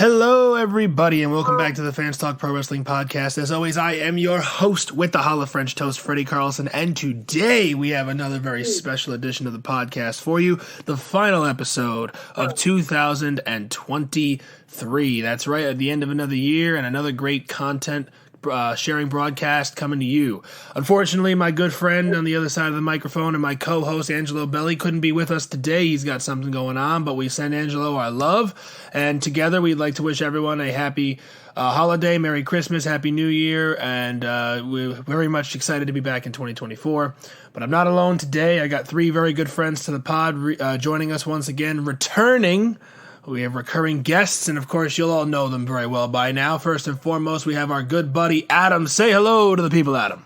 Hello, everybody, and welcome back to the Fans Talk Pro Wrestling Podcast. As always, I am your host with the Hall of French Toast, Freddy Carlson, and today we have another very special edition of the podcast for you, the final episode of 2023. That's right, at the end of another year and another great content sharing broadcast coming to you. Unfortunately, my good friend on the other side of the microphone and my co-host Angelo Belli couldn't be with us today. He's got something going on, but we send Angelo our love, and together we'd like to wish everyone a happy holiday, Merry Christmas, Happy New Year, and we're very much excited to be back in 2024. But I'm not alone today. I got three very good friends to the pod joining us once again, returning. We have recurring guests, and of course, you'll all know them very well by now. First and foremost, we have our good buddy, Adam. Say hello to the people, Adam.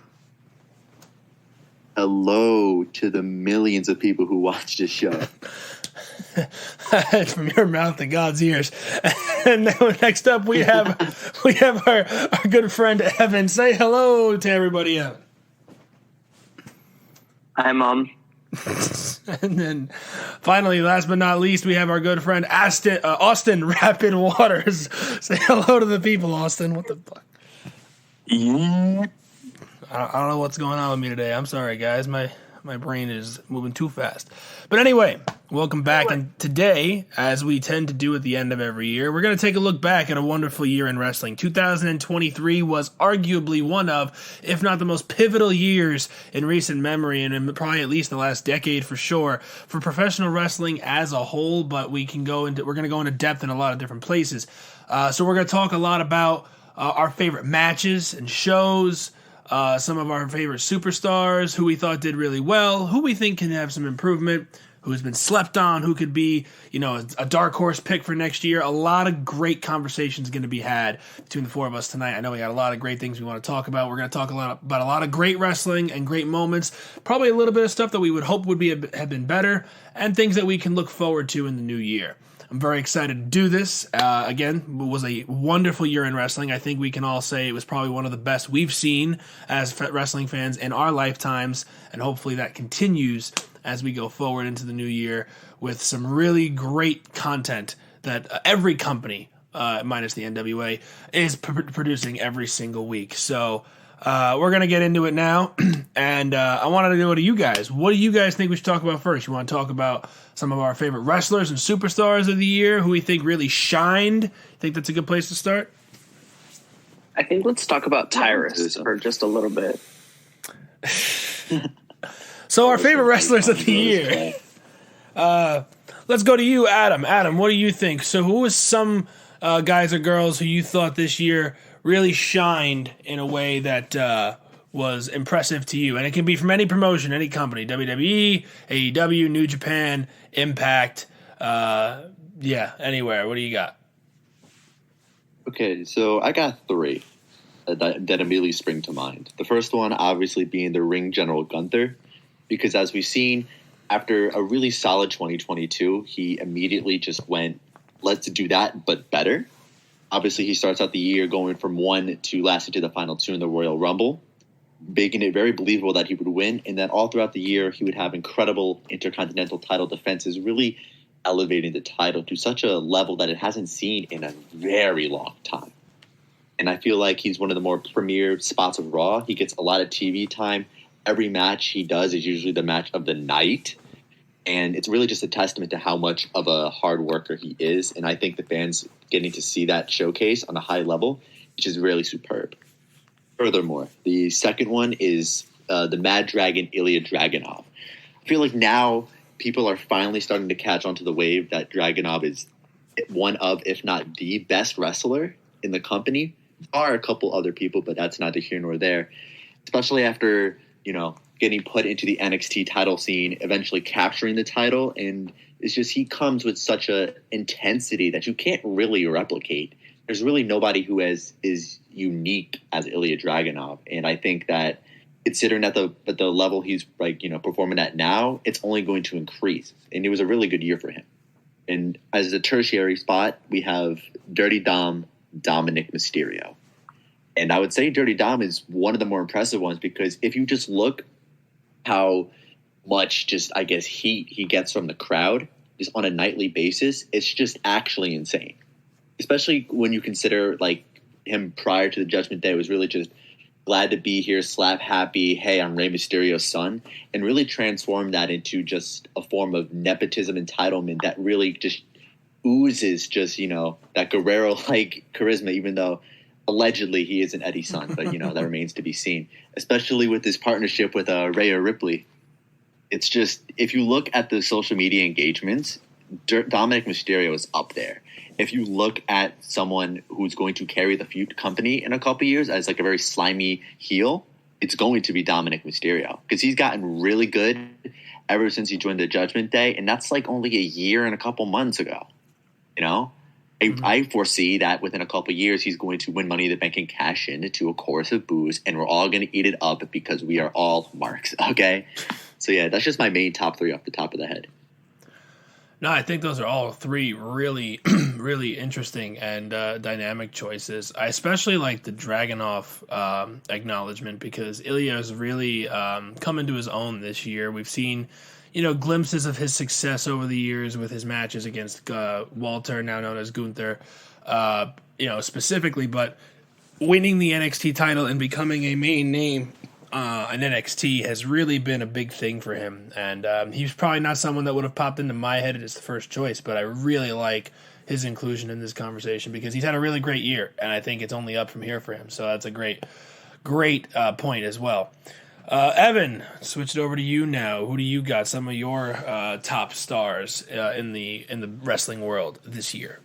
Hello to the millions of people who watch this show. From your mouth to God's ears. And next up, we have our good friend, Evan. Say hello to everybody, Evan. Hi, Mom. And then finally, last but not least, we have our good friend Austin Rapid Waters. Say hello to the people, Austin. What the fuck? Yeah. I don't know what's going on with me today. I'm sorry, guys. My brain is moving too fast. But anyway, welcome back. And today, as we tend to do at the end of every year, we're going to take a look back at a wonderful year in wrestling. 2023 was arguably one of, if not the most pivotal years in recent memory, and in probably at least the last decade for sure, for professional wrestling as a whole. But we're going to go into depth in a lot of different places. So we're going to talk a lot about our favorite matches and shows, some of our favorite superstars, who we thought did really well, who we think can have some improvement, who's been slept on, who could be, a dark horse pick for next year. A lot of great conversations going to be had between the four of us tonight. I know we got a lot of great things we want to talk about. We're going to talk about a lot of great wrestling and great moments, probably a little bit of stuff that we would hope would have been better, and things that we can look forward to in the new year. I'm very excited to do this. Again, it was a wonderful year in wrestling. I think we can all say it was probably one of the best we've seen as wrestling fans in our lifetimes, and hopefully that continues as we go forward into the new year with some really great content that every company, minus the NWA, is producing every single week. So we're going to get into it now, and I wanted to go to you guys. What do you guys think we should talk about first? You want to talk about some of our favorite wrestlers and superstars of the year, who we think really shined? Think that's a good place to start? I think let's talk about Tyrus for just a little bit. So our favorite wrestlers of the year. Let's go to you, Adam. Adam, what do you think? So who was some guys or girls who you thought this year really shined in a way that was impressive to you? And it can be from any promotion, any company, WWE, AEW, New Japan, Impact, anywhere. What do you got? Okay, so I got three that immediately spring to mind. The first one, obviously, being the ring general Gunther, because as we've seen, after a really solid 2022, he immediately just went, let's do that, but better. Obviously, he starts out the year going from 1 to last into the final 2 in the Royal Rumble, making it very believable that he would win, and then all throughout the year, he would have incredible Intercontinental title defenses, really elevating the title to such a level that it hasn't seen in a very long time. And I feel like he's one of the more premier spots of Raw. He gets a lot of TV time. Every match he does is usually the match of the night. And it's really just a testament to how much of a hard worker he is. And I think the fans getting to see that showcase on a high level, which is really superb. Furthermore, the second one is the Mad Dragon Ilya Dragunov. I feel like now people are finally starting to catch onto the wave that Dragunov is one of, if not the best wrestler in the company. There are a couple other people, but that's neither here nor there. Especially after, getting put into the NXT title scene, eventually capturing the title. And it's just, he comes with such a intensity that you can't really replicate. There's really nobody who is unique as Ilya Dragunov. And I think that considering at the level he's performing at now, it's only going to increase. And it was a really good year for him. And as a tertiary spot, we have Dirty Dom, Dominic Mysterio. And I would say Dirty Dom is one of the more impressive ones, because if you just look how much heat he gets from the crowd just on a nightly basis, it's just actually insane. especially when you consider like him prior to the Judgment Day was really just glad to be here, slap happy, hey, I'm Rey Mysterio's son, and really transformed that into just a form of nepotism entitlement that really just oozes just, that Guerrero-like charisma, even though allegedly he isn't Eddie's son, but, that remains to be seen, especially with his partnership with Rhea Ripley. It's just, if you look at the social media engagements, Dominic Mysterio is up there. If you look at someone who's going to carry the feud company in a couple of years as like a very slimy heel, it's going to be Dominic Mysterio because he's gotten really good ever since he joined the Judgment Day, and that's like only a year and a couple months ago. I foresee that within a couple of years he's going to win Money in the Bank and cash into a chorus of boos, and we're all going to eat it up because we are all marks. Okay, so yeah, that's just my main top three off the top of the head. No, I think those are all three really, really interesting and dynamic choices. I especially like the Dragunov acknowledgement because Ilya has really come into his own this year. We've seen, glimpses of his success over the years with his matches against Walter, now known as Gunther, specifically, but winning the NXT title and becoming a main name in NXT has really been a big thing for him, and he's probably not someone that would have popped into my head as the first choice, but I really like his inclusion in this conversation because he's had a really great year, and I think it's only up from here for him, so that's a great point as well. Evan, switch it over to you now. Who do you got? Some of your top stars in the wrestling world this year?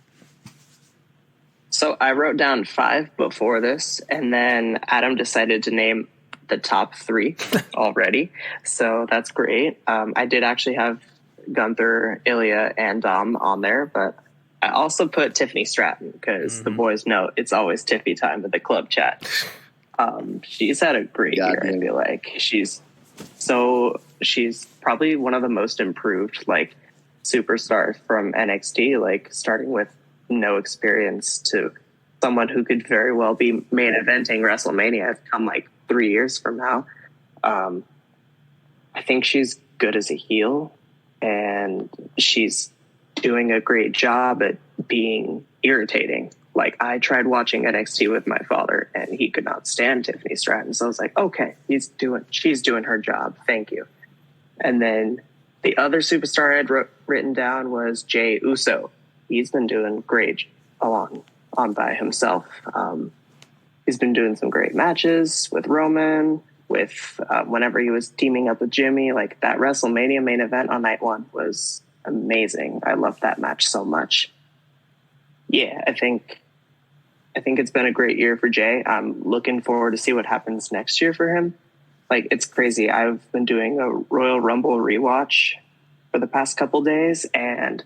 So I wrote down 5 before this, and then Adam decided to name the top 3 already. So that's great. I did actually have Gunther, Ilya, and Dom on there, but I also put Tiffany Stratton because the boys know it's always Tiffy time at the club chat. She's had a great year. I feel like she's probably one of the most improved superstars from NXT, starting with no experience to someone who could very well be main eventing WrestleMania come 3 years from now. I think she's good as a heel, and she's doing a great job at being irritating. I tried watching NXT with my father, and he could not stand Tiffany Stratton. So I was like, okay, she's doing her job. Thank you. And then the other superstar I had written down was Jey Uso. He's been doing great on by himself. He's been doing some great matches with Roman, with whenever he was teaming up with Jimmy. That WrestleMania main event on night 1 was amazing. I loved that match so much. Yeah, I think it's been a great year for Jey. I'm looking forward to see what happens next year for him. It's crazy. I've been doing a Royal Rumble rewatch for the past couple days, and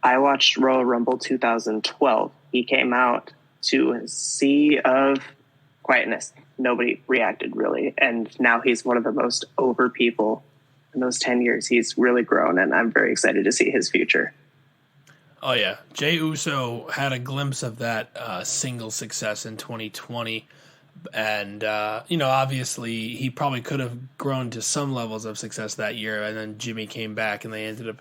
I watched Royal Rumble 2012. He came out to a sea of quietness. Nobody reacted really, and now he's one of the most over people in those 10 years. He's really grown, and I'm very excited to see his future. Oh, yeah. Jey Uso had a glimpse of that single success in 2020. And, obviously he probably could have grown to some levels of success that year. And then Jimmy came back and they ended up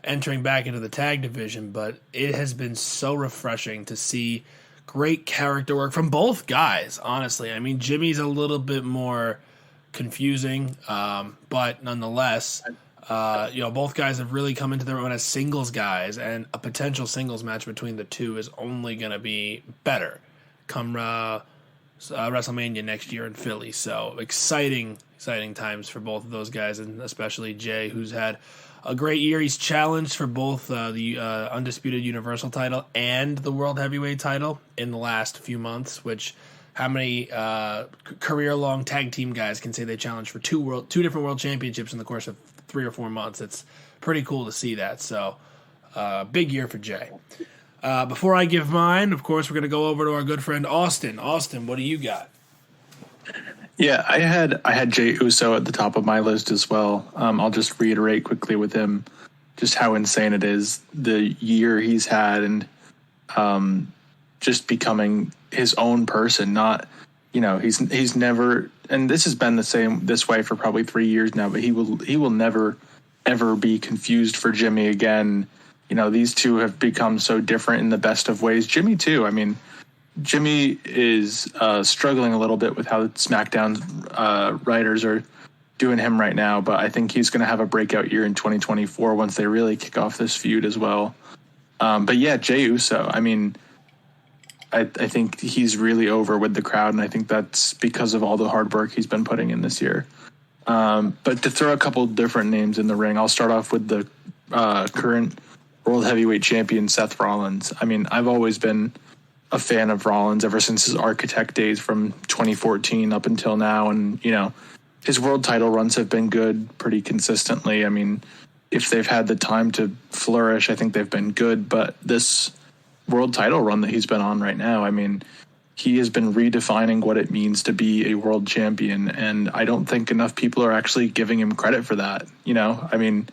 entering back into the tag division. But it has been so refreshing to see great character work from both guys, honestly. I mean, Jimmy's a little bit more confusing, but nonetheless... both guys have really come into their own as singles guys, and a potential singles match between the two is only going to be better come WrestleMania next year in Philly. So exciting times for both of those guys, and especially Jey, who's had a great year. He's challenged for both the Undisputed Universal title and the World Heavyweight title in the last few months, which... How many career-long tag team guys can say they challenged for two different world championships in the course of 3 or 4 months? It's pretty cool to see that. So, big year for Jey. Before I give mine, of course, we're going to go over to our good friend Austin. Austin, what do you got? Yeah, I had Jey Uso at the top of my list as well. I'll just reiterate quickly with him just how insane it is the year he's had, and just becoming his own person. Not, he's never, and this has been this way for probably 3 years now, but he will never ever be confused for Jimmy again. these two have become so different in the best of ways. Jimmy too. I mean, Jimmy is struggling a little bit with how SmackDown writers are doing him right now, but I think he's going to have a breakout year in 2024 once they really kick off this feud as well. But yeah, Jey Uso, I mean, I think he's really over with the crowd, and I think that's because of all the hard work he's been putting in this year. But to throw a couple different names in the ring, I'll start off with the current World Heavyweight Champion, Seth Rollins. I mean, I've always been a fan of Rollins ever since his Architect days from 2014 up until now, and, his world title runs have been good pretty consistently. I mean, if they've had the time to flourish, I think they've been good. But this world title run that he's been on right now, I mean, he has been redefining what it means to be a world champion. And I don't think enough people are actually giving him credit for that. I mean,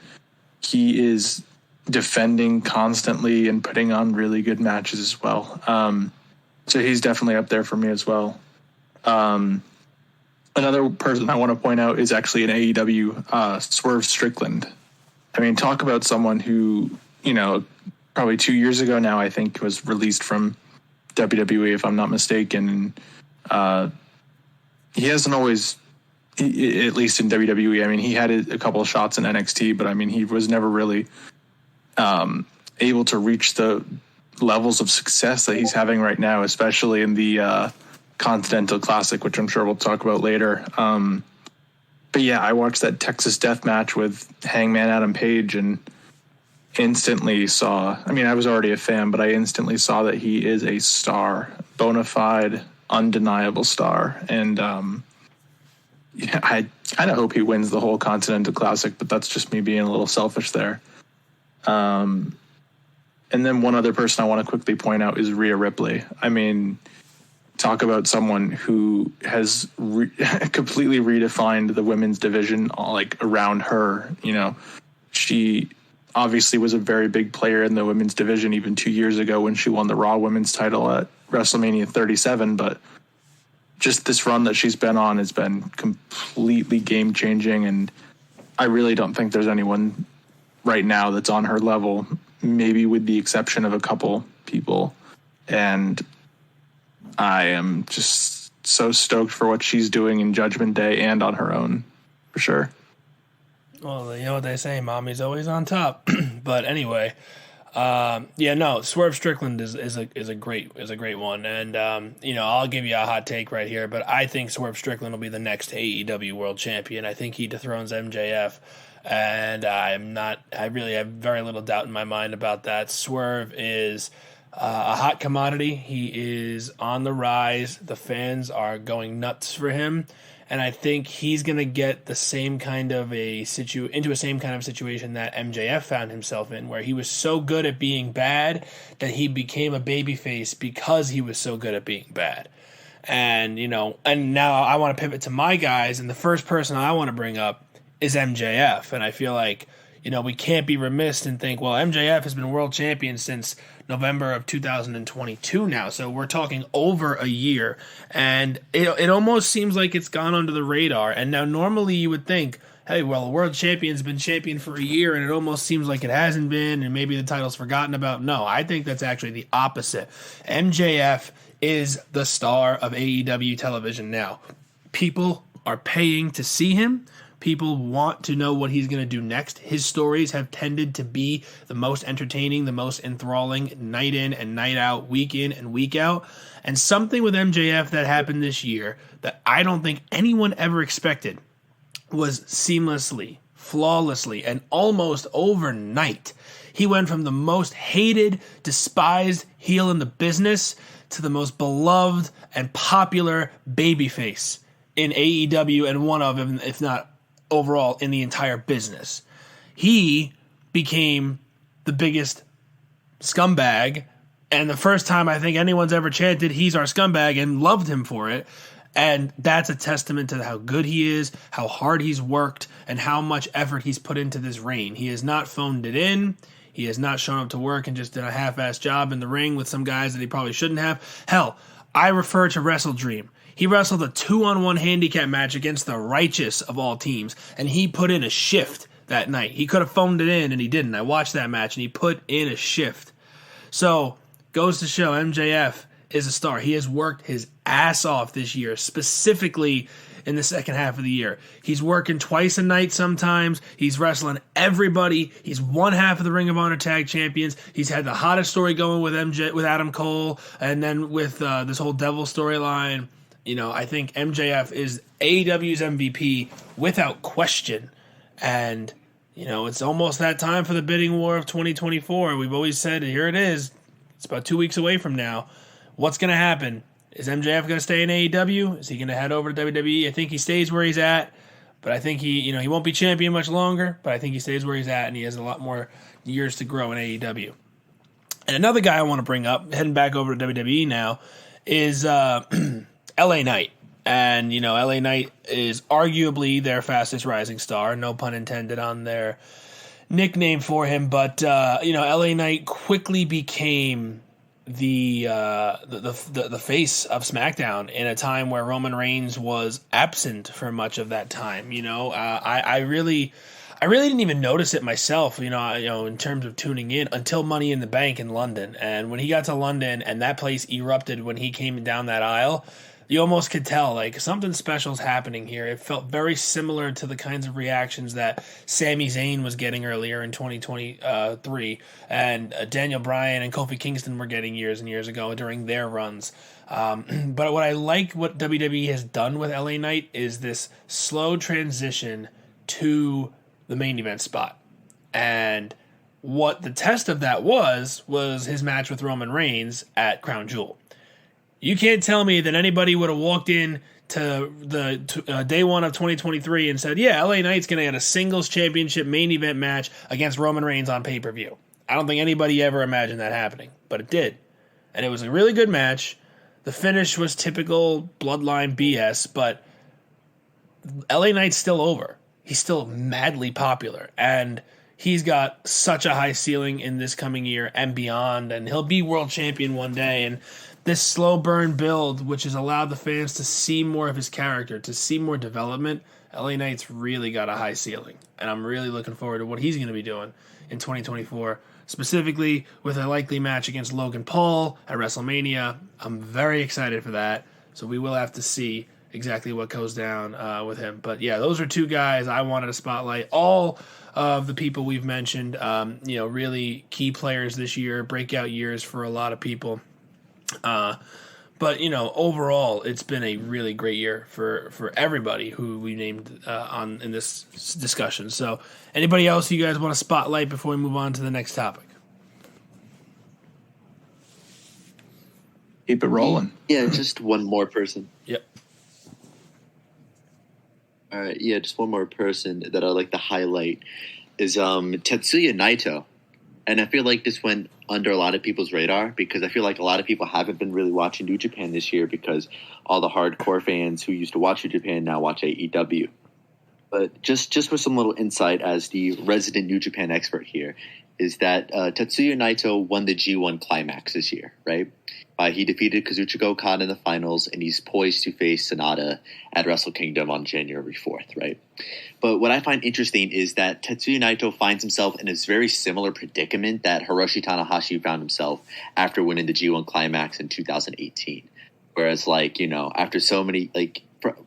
he is defending constantly and putting on really good matches as well. So he's definitely up there for me as well. Another person I want to point out is actually an AEW, Swerve Strickland. I mean, talk about someone who, probably 2 years ago now, I think, was released from WWE, if I'm not mistaken. And he hasn't always, at least in WWE, I mean, he had a couple of shots in NXT, but I mean, he was never really able to reach the levels of success that he's having right now, especially in the Continental Classic, which I'm sure we'll talk about later. But yeah, I watched that Texas Death Match with Hangman Adam Page and instantly saw, I mean, I was already a fan, but I instantly saw that he is a star, bona fide, undeniable star. And yeah, I kind of hope he wins the whole Continental Classic, but that's just me being a little selfish there. And then one other person I want to quickly point out is Rhea Ripley. I mean, talk about someone who has completely redefined the women's division, like around her. She obviously was a very big player in the women's division even 2 years ago when she won the Raw Women's title at WrestleMania 37. But just this run that she's been on has been completely game changing. And I really don't think there's anyone right now that's on her level, maybe with the exception of a couple people. And I am just so stoked for what she's doing in Judgment Day and on her own, for sure. Well, you know what they say, mommy's always on top. But anyway, Swerve Strickland is a great one, and I'll give you a hot take right here, but I think Swerve Strickland will be the next AEW World Champion. I think he dethrones MJF, and I really have very little doubt in my mind about that. Swerve is a hot commodity. He is on the rise. The fans are going nuts for him, and I think he's going to get the same kind of into a same kind of situation that MJF found himself in, where he was so good at being bad that he became a babyface because he was so good at being bad. And and now I want to pivot to my guys, and the first person I want to bring up is MJF, and I feel like we can't be remiss and think, well, MJF has been world champion since November of 2022 now, so we're talking over a year, and it almost seems like it's gone under the radar. And now normally you would think, hey, well, a world champion's been champion for a year, and it almost seems like it hasn't been, and maybe the title's forgotten about. No, I think that's actually the opposite. MJF is the star of AEW television now. People are paying to see him. People want to know what he's going to do next. His stories have tended to be the most entertaining, the most enthralling, night in and night out, week in and week out. And something with MJF that happened this year that I don't think anyone ever expected was seamlessly, flawlessly, and almost overnight. He went from the most hated, despised heel in the business to the most beloved and popular babyface in AEW, and one of them, if not overall, in the entire business. He became the biggest scumbag, and the first time I think anyone's ever chanted, "He's our scumbag," and loved him for it. And that's a testament to how good he is, how hard he's worked, and how much effort he's put into this reign. He has not phoned it in. He has not shown up to work and just did a half-assed job in the ring with some guys that he probably shouldn't have. Hell, I refer to Wrestle Dream. He wrestled a 2-on-1 handicap match against the Righteous of all teams, and he put in a shift that night. He could have phoned it in, and he didn't. I watched that match, and he put in a shift. So, goes to show MJF is a star. He has worked his ass off this year, specifically in the second half of the year. He's working twice a night sometimes. He's wrestling everybody. He's one half of the Ring of Honor Tag Champions. He's had the hottest story going with with Adam Cole, and then with this whole Devil storyline. I think MJF is AEW's MVP without question. And, it's almost that time for the bidding war of 2024. We've always said, here it is. It's about 2 weeks away from now. What's going to happen? Is MJF going to stay in AEW? Is he going to head over to WWE? I think he stays where he's at, but I think he won't be champion much longer, but I think he stays where he's at, and he has a lot more years to grow in AEW. And another guy I want to bring up, heading back over to WWE now, is LA Knight. And, LA Knight is arguably their fastest rising star, no pun intended on their nickname for him, but, LA Knight quickly became the face of SmackDown in a time where Roman Reigns was absent for much of that time. I really didn't even notice it myself. In terms of tuning in until Money in the Bank in London, and when he got to London and that place erupted when he came down that aisle. You almost could tell, like, something special is happening here. It felt very similar to the kinds of reactions that Sami Zayn was getting earlier in 2023, and Daniel Bryan and Kofi Kingston were getting years and years ago during their runs. But what I like what WWE has done with LA Knight is this slow transition to the main event spot. And what the test of that was his match with Roman Reigns at Crown Jewel. You can't tell me that anybody would have walked in to the day one of 2023 and said, yeah, LA Knight's going to get a singles championship main event match against Roman Reigns on pay-per-view. I don't think anybody ever imagined that happening, but it did. And it was a really good match. The finish was typical Bloodline BS, but LA Knight's still over. He's still madly popular, and he's got such a high ceiling in this coming year and beyond, and he'll be world champion one day. And this slow burn build, which has allowed the fans to see more of his character, to see more development, LA Knight's really got a high ceiling. And I'm really looking forward to what he's going to be doing in 2024, specifically with a likely match against Logan Paul at WrestleMania. I'm very excited for that. So we will have to see exactly what goes down with him. But yeah, those are two guys I wanted to spotlight. All of the people we've mentioned, really key players this year, breakout years for a lot of people. But overall, it's been a really great year for everybody who we named in this discussion. So, anybody else you guys want to spotlight before we move on to the next topic? Keep it rolling. Yeah, just one more person. Yep. All right, yeah, just one more person that I'd like to highlight is Tetsuya Naito. And I feel like this went under a lot of people's radar because I feel like a lot of people haven't been really watching New Japan this year because all the hardcore fans who used to watch New Japan now watch AEW. But just for some little insight as the resident New Japan expert here is that Tetsuya Naito won the G1 Climax this year, right? He defeated Kazuchika Okada in the finals, and he's poised to face Sonata at Wrestle Kingdom on January 4th, right? But what I find interesting is that Tetsuya Naito finds himself in a very similar predicament that Hiroshi Tanahashi found himself after winning the G1 Climax in 2018. Whereas, after so many,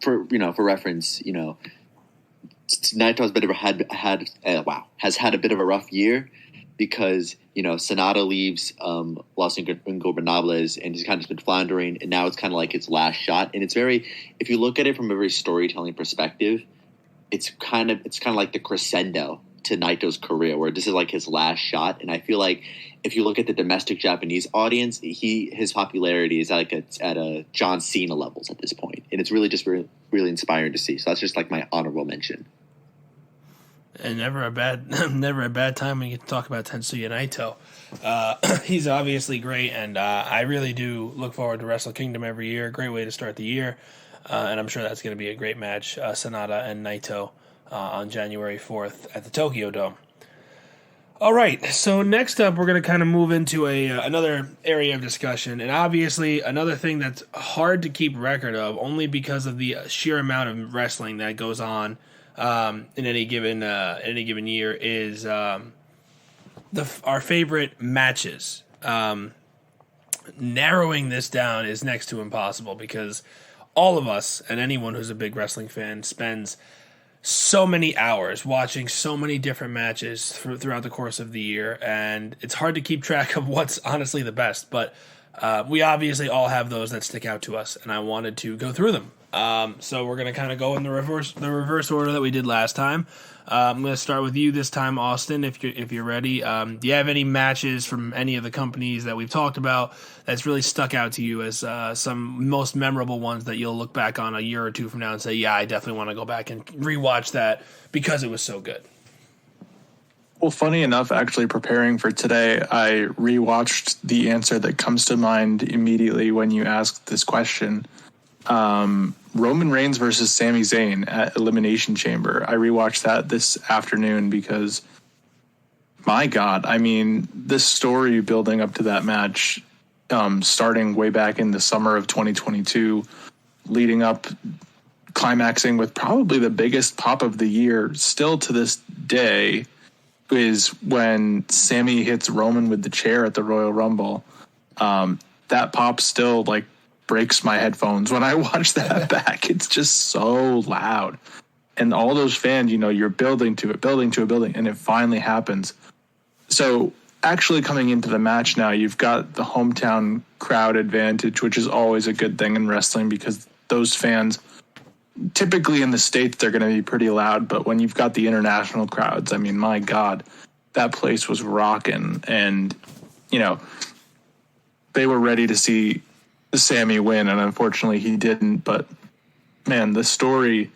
for reference, Naito has had a bit of a rough year. Because, Sonata leaves Los Ingobernables and he's kind of just been floundering, and now it's kind of like his last shot. And it's if you look at it from a very storytelling perspective, it's kind of like the crescendo to Naito's career, where this is like his last shot. And I feel like if you look at the domestic Japanese audience, his popularity is at a John Cena levels at this point, and it's really just really, really inspiring to see. So that's just like my honorable mention. And never a bad time when you get to talk about Tetsuya Naito. He's obviously great, and I really do look forward to Wrestle Kingdom every year. Great way to start the year, and I'm sure that's going to be a great match, Sonata and Naito on January 4th at the Tokyo Dome. All right, so next up we're going to kind of move into another area of discussion, and obviously another thing that's hard to keep record of only because of the sheer amount of wrestling that goes on in any given year is our favorite matches. Narrowing this down is next to impossible because all of us and anyone who's a big wrestling fan spends so many hours watching so many different matches throughout the course of the year, and it's hard to keep track of what's honestly the best, but we obviously all have those that stick out to us, and I wanted to go through them. So we're going to kind of go in the reverse order that we did last time. I'm going to start with you this time, Austin, if you're ready. Do you have any matches from any of the companies that we've talked about that's really stuck out to you as some most memorable ones that you'll look back on a year or two from now and say, yeah, I definitely want to go back and rewatch that because it was so good? Well, funny enough, actually preparing for today, I rewatched the answer that comes to mind immediately when you asked this question. Roman Reigns versus Sami Zayn at Elimination Chamber. I rewatched that this afternoon because, my God, I mean, this story building up to that match, starting way back in the summer of 2022, leading up, climaxing with probably the biggest pop of the year, still to this day, is when Sami hits Roman with the chair at the Royal Rumble. That pop still, like, breaks my headphones when I watch that back. It's just so loud. And all those fans, you know, you're building to it, and it finally happens. So actually coming into the match now, you've got the hometown crowd advantage, which is always a good thing in wrestling because those fans, typically in the States, they're going to be pretty loud. But when you've got the international crowds, I mean, my God, that place was rocking. And, you know, they were ready to see Sami win, and unfortunately he didn't. But man, the story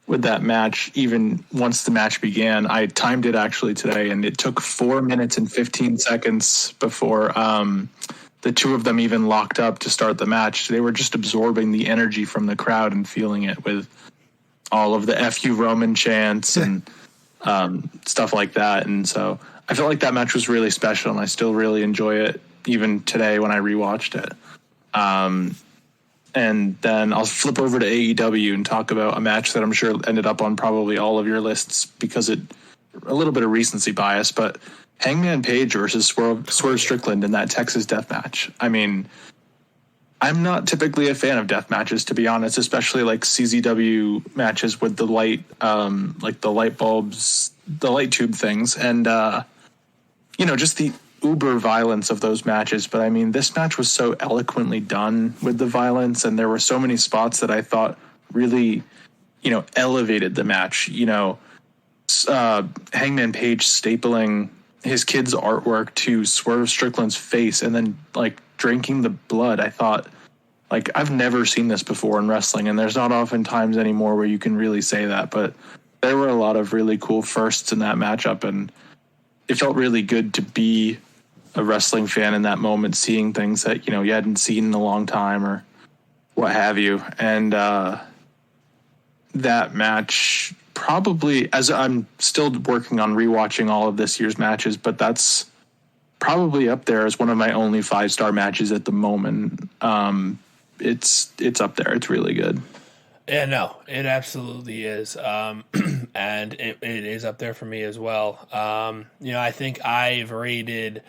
with that match, even once the match began, I timed it actually today, and it took 4 minutes and 15 seconds before the two of them even locked up to start the match. They were just absorbing the energy from the crowd and feeling it with all of the FU Roman chants and stuff like that. And so I felt like that match was really special, and I still really enjoy it even today when I rewatched it. And then I'll flip over to AEW and talk about a match that I'm sure ended up on probably all of your lists because a little bit of recency bias, but Hangman Page versus Swerve Strickland in that Texas death match. I mean, I'm not typically a fan of death matches, to be honest, especially like CZW matches with the light, like the light bulbs, the light tube things. And, just the uber violence of those matches. But I mean, this match was so eloquently done with the violence, and there were so many spots that I thought really, elevated the match. Hangman Page stapling his kid's artwork to Swerve Strickland's face and then like drinking the blood. I thought, like, I've never seen this before in wrestling, and there's not often times anymore where you can really say that, but there were a lot of really cool firsts in that matchup, and it felt really good to be a wrestling fan in that moment, seeing things that, you hadn't seen in a long time or what have you. And that match probably, as I'm still working on rewatching all of this year's matches, but that's probably up there as one of my only 5-star matches at the moment. It's up there. It's really good. Yeah, no, it absolutely is. And it is up there for me as well. I think I've rated,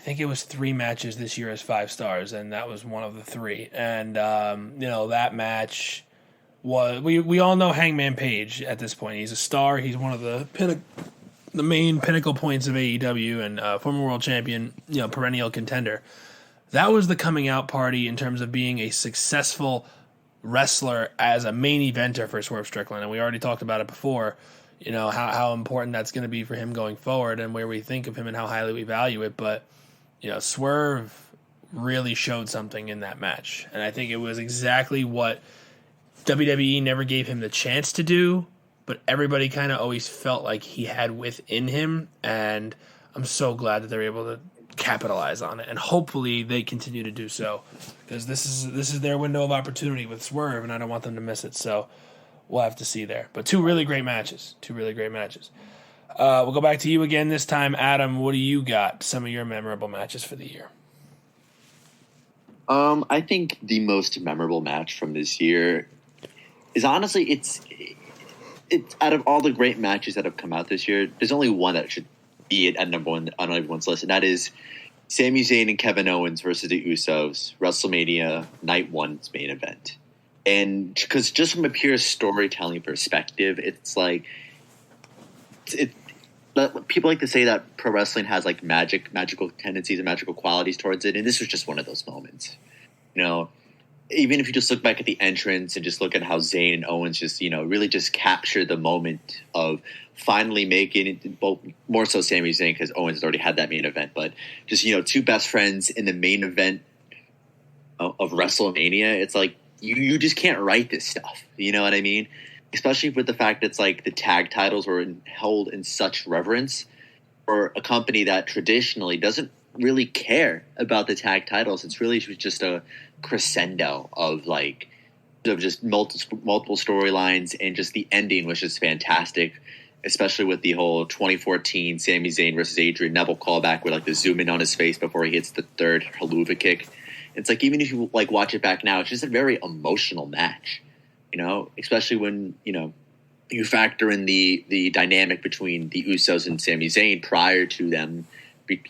it was 3 matches this year as 5 stars, and that was one of the 3. And, that match was, we all know Hangman Page at this point. He's a star. He's one of the main pinnacle points of AEW and former world champion, perennial contender. That was the coming out party in terms of being a successful wrestler as a main eventer for Swerve Strickland. And we already talked about it before, how important that's going to be for him going forward and where we think of him and how highly we value it. But, Swerve really showed something in that match. And I think it was exactly what WWE never gave him the chance to do, but everybody kind of always felt like he had within him. And I'm so glad that they're able to capitalize on it, and hopefully they continue to do so, because this is their window of opportunity with Swerve, and I don't want them to miss it. So we'll have to see there. But 2 really great matches. We'll go back to you again this time, Adam. What do you got? Some of your memorable matches for the year. I think the most memorable match from this year is honestly it's out of all the great matches that have come out this year, there's only one that should be at number one on everyone's list, and that is Sami Zayn and Kevin Owens versus the Usos, WrestleMania Night 1's main event. And because just from a pure storytelling perspective, it's like people like to say that pro wrestling has like magical tendencies and magical qualities towards it, and this was just one of those moments. You know, even if you just look back at the entrance and just look at how Zayn and Owens just, you know, really just captured the moment of finally making it, both more so Sami Zayn because Owens has already had that main event, but just, you know, two best friends in the main event of WrestleMania. It's like you just can't write this stuff. You know what I mean? Especially with the fact that it's like the tag titles were held in such reverence for a company that traditionally doesn't really care about the tag titles. It's really just a crescendo of just multiple storylines, and just the ending was just fantastic, especially with the whole 2014 Sami Zayn versus Adrian Neville callback with like the zoom in on his face before he hits the third haluva kick. It's like, even if you like watch it back now, it's just a very emotional match, you know, especially when, you know, you factor in the dynamic between the Usos and Sami Zayn prior to them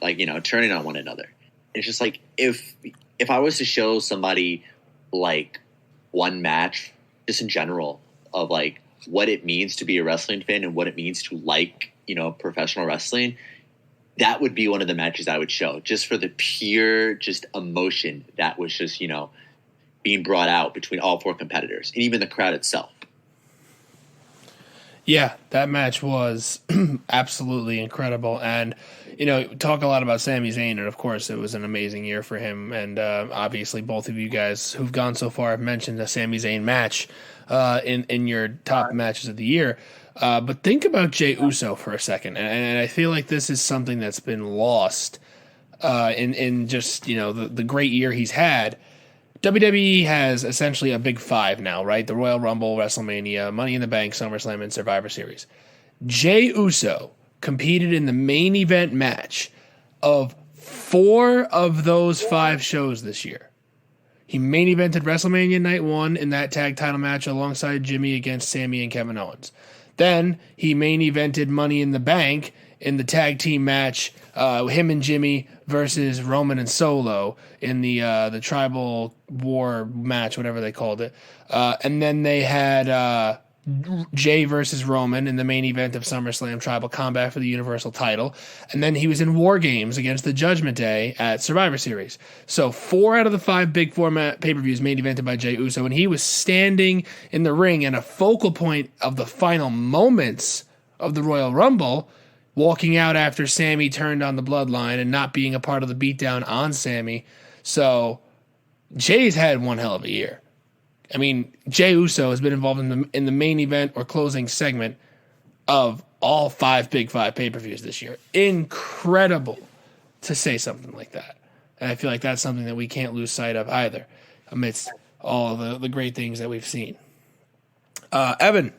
like, you know, turning on one another. It's just like, if I was to show somebody like one match just in general of like what it means to be a wrestling fan and what it means to like, you know, professional wrestling, that would be one of the matches I would show, just for the pure just emotion that was just, you know, being brought out between all four competitors and even the crowd itself. Yeah, that match was absolutely incredible. And, you know, talk a lot about Sami Zayn, and of course it was an amazing year for him. And obviously both of you guys who've gone so far have mentioned a Sami Zayn match in your top matches of the year. But think about Jey Uso for a second. And I feel like this is something that's been lost in just, you know, the great year he's had. WWE has essentially a big five now, right? The Royal Rumble, WrestleMania, Money in the Bank, SummerSlam, and Survivor Series. Jey Uso competed in the main event match of 4 of those 5 shows this year. He main evented WrestleMania Night 1 in that tag title match alongside Jimmy against Sami and Kevin Owens. Then he main evented Money in the Bank in the tag team match, him and Jimmy versus Roman and Solo in the tribal war match, whatever they called it. And then they had Jay versus Roman in the main event of SummerSlam Tribal Combat for the Universal title. And then he was in War Games against the Judgment Day at Survivor Series. So 4 out of the 5 big format pay-per-views main evented by Jey Uso, and he was standing in the ring and a focal point of the final moments of the Royal Rumble, walking out after Sami turned on the Bloodline and not being a part of the beatdown on Sami. So Jay's had one hell of a year. I mean, Jey Uso has been involved in the main event or closing segment of all 5 Big 5 pay-per-views this year. Incredible to say something like that. And I feel like that's something that we can't lose sight of either, amidst all the great things that we've seen. Evan,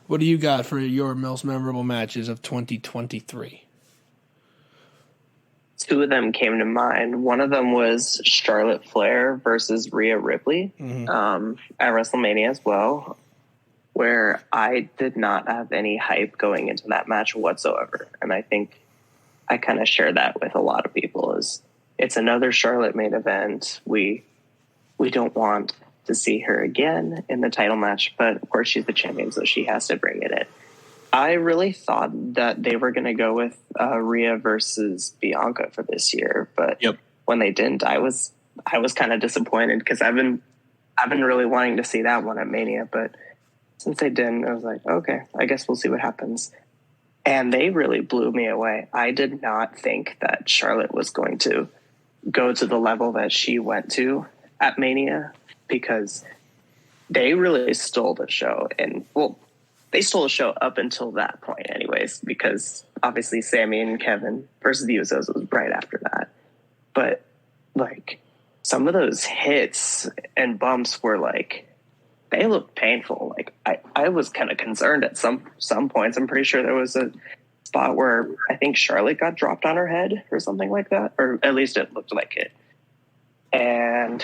what do you got for your most memorable matches of 2023? 2 of them came to mind. One of them was Charlotte Flair versus Rhea Ripley at WrestleMania as well, where I did not have any hype going into that match whatsoever. And I think I kind of share that with a lot of people. Is it's another Charlotte main event. We don't want to see her again in the title match, but of course she's the champion, so she has to bring it in. I really thought that they were going to go with Rhea versus Bianca for this year, but when they didn't, I was kind of disappointed because I've been really wanting to see that one at Mania, but since they didn't, I was like, okay, I guess we'll see what happens. And they really blew me away. I did not think that Charlotte was going to go to the level that she went to at Mania, because they really stole the show. And well, they stole the show up until that point anyways, because obviously Sami and Kevin versus the Usos was right after that. But like some of those hits and bumps were like, they looked painful. Like I was kind of concerned at some points. I'm pretty sure there was a spot where I think Charlotte got dropped on her head or something like that, or at least it looked like it. And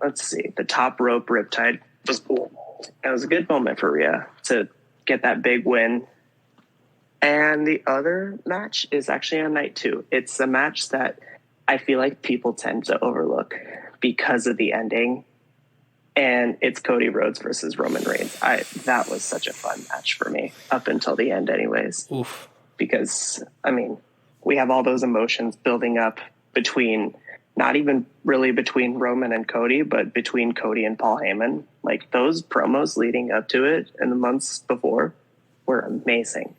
let's see, the top rope riptide was cool. It was a good moment for Rhea to get that big win. And the other match is actually on night 2. It's a match that I feel like people tend to overlook because of the ending. And it's Cody Rhodes versus Roman Reigns. That was such a fun match for me up until the end anyways. Oof. Because, I mean, we have all those emotions building up between, not even really between Roman and Cody, but between Cody and Paul Heyman. Like, those promos leading up to it in the months before were amazing.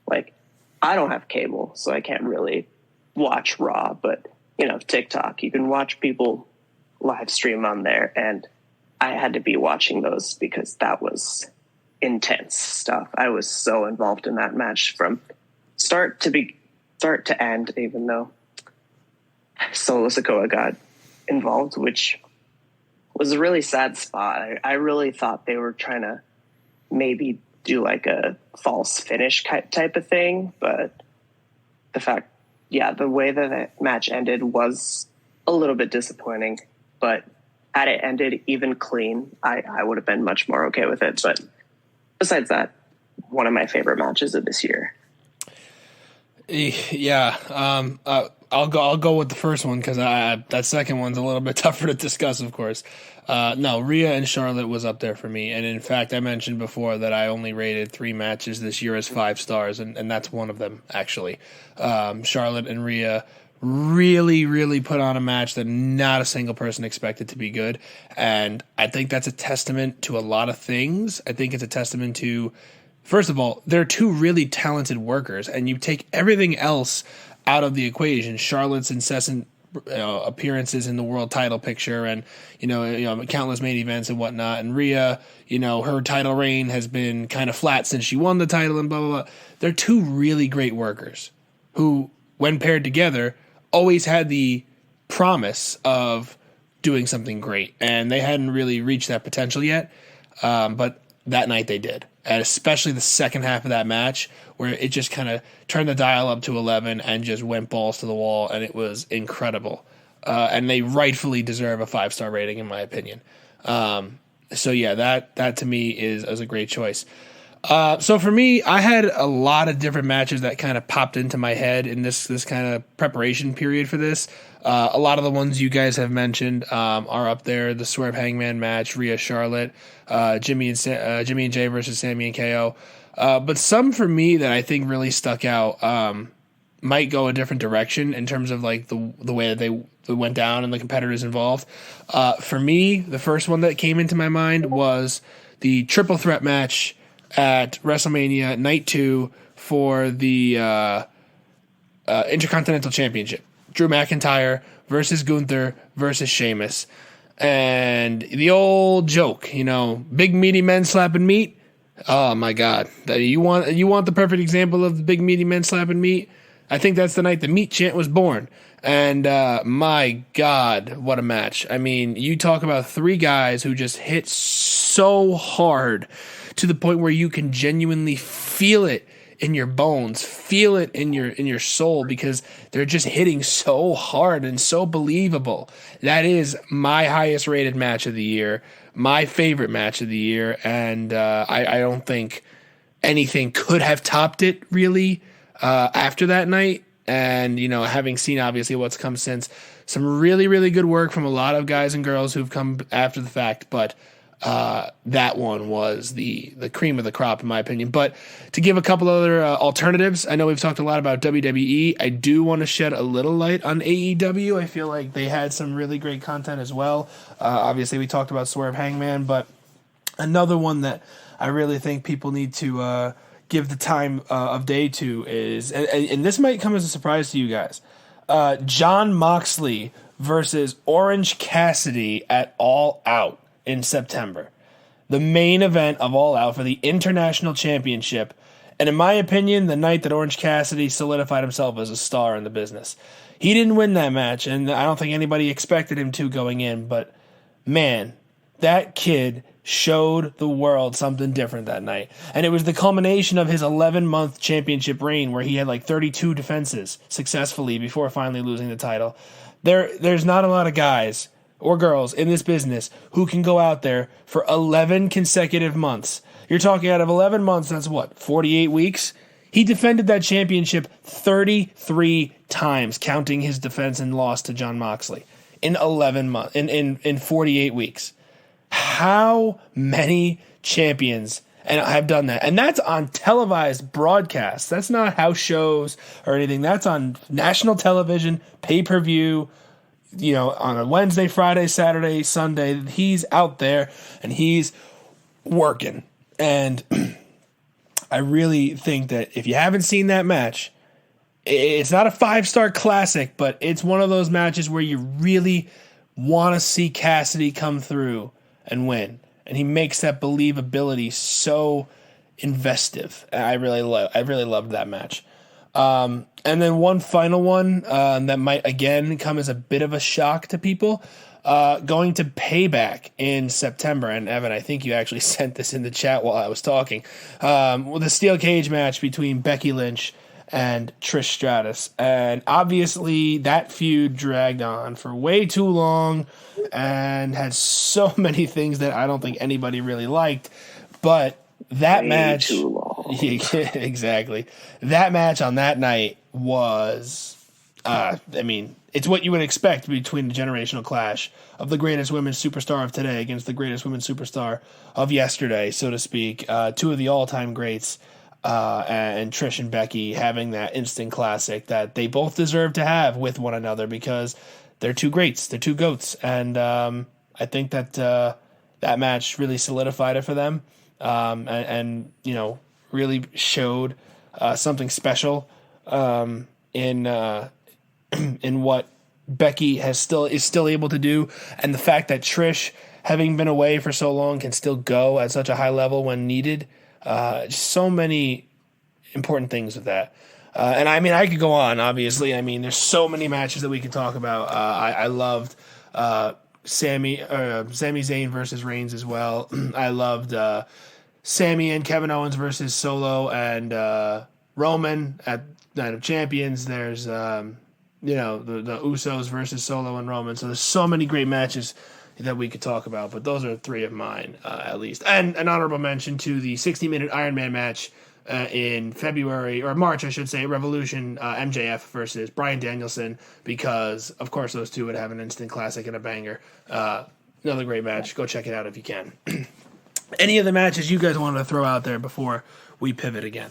Like, I don't have cable, so I can't really watch Raw, but, you know, TikTok, you can watch people live stream on there, and I had to be watching those because that was intense stuff. I was so involved in that match from start to end, even though Solo Sikoa got involved, which was a really sad spot. I really thought they were trying to maybe do like a false finish type of thing, but the way that match ended was a little bit disappointing, but had it ended even clean, I would have been much more okay with it. But besides that, one of my favorite matches of this year. Yeah, I'll go with the first one because that second one's a little bit tougher to discuss, of course. No, Rhea and Charlotte was up there for me, and in fact, I mentioned before that I only rated 3 matches this year as 5 stars, and that's one of them actually. Charlotte and Rhea really, really put on a match that not a single person expected to be good. And I think that's a testament to a lot of things. I think it's a testament to, first of all, they're 2 really talented workers, and you take everything else out of the equation. Charlotte's incessant appearances in the world title picture and, countless main events and whatnot. And Rhea, her title reign has been kind of flat since she won the title and blah, blah, blah. They're 2 really great workers who, when paired together, always had the promise of doing something great, and they hadn't really reached that potential yet, but that night they did, and especially the second half of that match where it just kind of turned the dial up to 11 and just went balls to the wall, and it was incredible, and they rightfully deserve a 5-star rating in my opinion. So yeah, that to me is a great choice. So for me, I had a lot of different matches that kind of popped into my head in this kind of preparation period for this. A lot of the ones you guys have mentioned are up there. The Swerve Hangman match, Rhea Charlotte, Jimmy and Jay versus Sammy and KO. But some for me that I think really stuck out might go a different direction in terms of like the way that they went down and the competitors involved. For me, the first one that came into my mind was the triple threat match at WrestleMania Night 2 for the Intercontinental Championship. Drew McIntyre versus Gunther versus Sheamus. And the old joke, big meaty men slapping meat. Oh my God. You want the perfect example of the big meaty men slapping meat? I think that's the night the meat chant was born. And my God, what a match. I mean, you talk about 3 guys who just hit so hard to the point where you can genuinely feel it in your bones, feel it in your soul, because they're just hitting so hard and so believable. That is my highest rated match of the year, my favorite match of the year, and I don't think anything could have topped it really after that night. And, having seen obviously what's come since, some really, really good work from a lot of guys and girls who've come after the fact, but that one was the cream of the crop, in my opinion. But to give a couple other alternatives, I know we've talked a lot about WWE. I do want to shed a little light on AEW. I feel like they had some really great content as well. Obviously, we talked about Swerve Hangman, but another one that I really think people need to give the time of day to is, and this might come as a surprise to you guys, Jon Moxley versus Orange Cassidy at All Out in September. The main event of All Out for the International Championship, and in my opinion, the night that Orange Cassidy solidified himself as a star in the business. He didn't win that match, and I don't think anybody expected him to going in, but man, that kid showed the world something different that night. And it was the culmination of his 11-month championship reign where he had like 32 defenses successfully before finally losing the title. There's not a lot of guys or girls in this business who can go out there for 11 consecutive months. You're talking out of 11 months, that's what, 48 weeks? He defended that championship 33 times, counting his defense and loss to Jon Moxley in 11 months, in 48 weeks. How many champions and have done that? And that's on televised broadcasts. That's not house shows or anything. That's on national television, pay-per-view, on a Wednesday, Friday, Saturday, Sunday. He's out there and he's working. And I really think that if you haven't seen that match, it's not a 5-star classic, but it's one of those matches where you really want to see Cassidy come through and win. And he makes that believability so investive. I really loved that match. And then one final one that might again come as a bit of a shock to people. Going to Payback in September, and Evan, I think you actually sent this in the chat while I was talking. The steel cage match between Becky Lynch and Trish Stratus, and obviously that feud dragged on for way too long and had so many things that I don't think anybody really liked. But that match, too long. Exactly. That match on that night was, it's what you would expect between the generational clash of the greatest women's superstar of today against the greatest women's superstar of yesterday, so to speak. Two of the all-time greats, and Trish and Becky having that instant classic that they both deserve to have with one another because they're two greats, they're two goats, and I think that that match really solidified it for them, and really showed something special in what Becky is still able to do, and the fact that Trish, having been away for so long, can still go at such a high level when needed. Just so many important things with that. And I could go on, obviously. There's so many matches that we can talk about. I loved Sami Zayn versus Reigns as well. I loved Sami and Kevin Owens versus Solo and Roman at Night of Champions. There's the Usos versus Solo and Roman. So there's so many great matches that we could talk about, but those are three of mine, at least. And an honorable mention to the 60-minute Iron Man match in February, or March, I should say, Revolution, MJF versus Bryan Danielson, because, of course, those two would have an instant classic and a banger. Another great match. Go check it out if you can. Any of the matches you guys wanted to throw out there before we pivot again?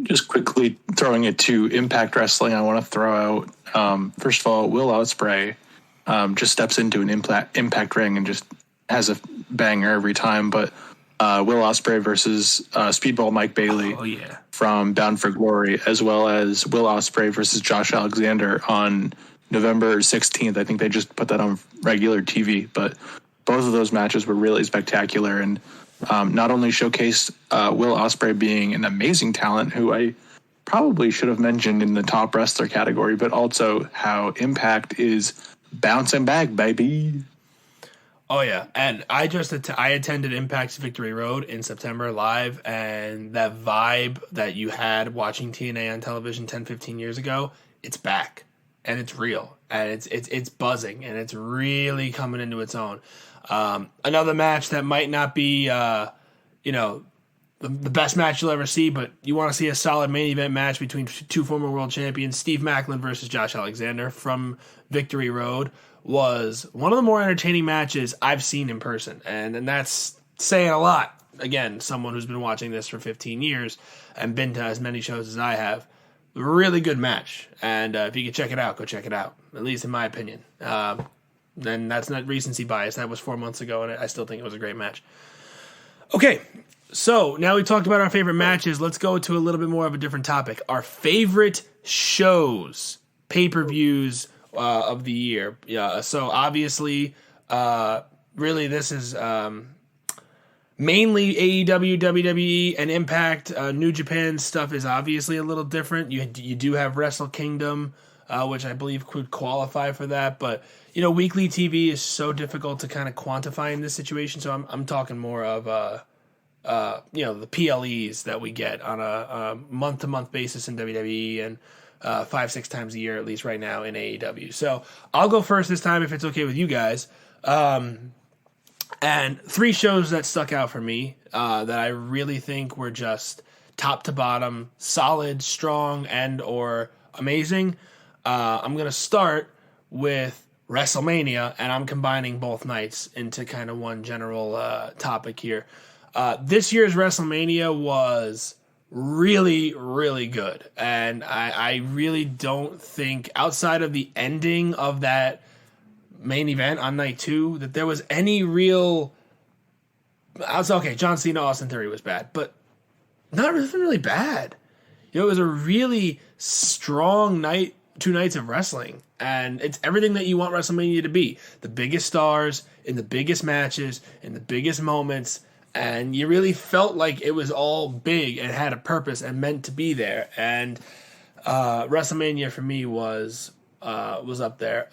Just quickly throwing it to Impact Wrestling, I want to throw out, first of all, Will Ospreay just steps into an impact ring and just has a banger every time. But Will Ospreay versus Speedball Mike Bailey from Bound for Glory, as well as Will Ospreay versus Josh Alexander on November 16th. I think they just put that on regular TV, but both of those matches were really spectacular and not only showcased Will Ospreay being an amazing talent who I probably should have mentioned in the top wrestler category, but also how Impact is bouncing back, baby. Oh, yeah. And I attended Impact's Victory Road in September live, and that vibe that you had watching TNA on television 10, 15 years ago, it's back. And it's real. And it's buzzing, and it's really coming into its own. Another match that might not be, the best match you'll ever see, but you want to see a solid main event match between two former world champions, Steve Maclin versus Josh Alexander from Victory Road, was one of the more entertaining matches I've seen in person. And that's saying a lot. Again, someone who's been watching this for 15 years and been to as many shows as I have. Really good match. And if you can check it out, go check it out, at least in my opinion. And that's not recency bias. That was 4 months ago, and I still think it was a great match. Okay, so now we talked about our favorite matches. Let's go to a little bit more of a different topic. Our favorite shows, pay-per-views of the year. Yeah. So obviously, really this is mainly AEW, WWE, and Impact. New Japan stuff is obviously a little different. You do have Wrestle Kingdom, which I believe could qualify for that. But, weekly TV is so difficult to kind of quantify in this situation. So I'm talking more of, the PLEs that we get on a month-to-month basis in WWE and 5-6 times a year, at least right now in AEW. So I'll go first this time if it's okay with you guys. And 3 shows that stuck out for me that I really think were just top to bottom, solid, strong, and or amazing. I'm going to start with WrestleMania, and I'm combining both nights into kind of one general topic here. This year's WrestleMania was really, really good. And I really don't think, outside of the ending of that main event on night 2, that there was any real... Okay, John Cena, Austin Theory was bad, but not really bad. It was a really strong night, 2 nights of wrestling, and it's everything that you want WrestleMania to be. The biggest stars, in the biggest matches, in the biggest moments, and you really felt like it was all big and had a purpose and meant to be there. And WrestleMania for me was up there.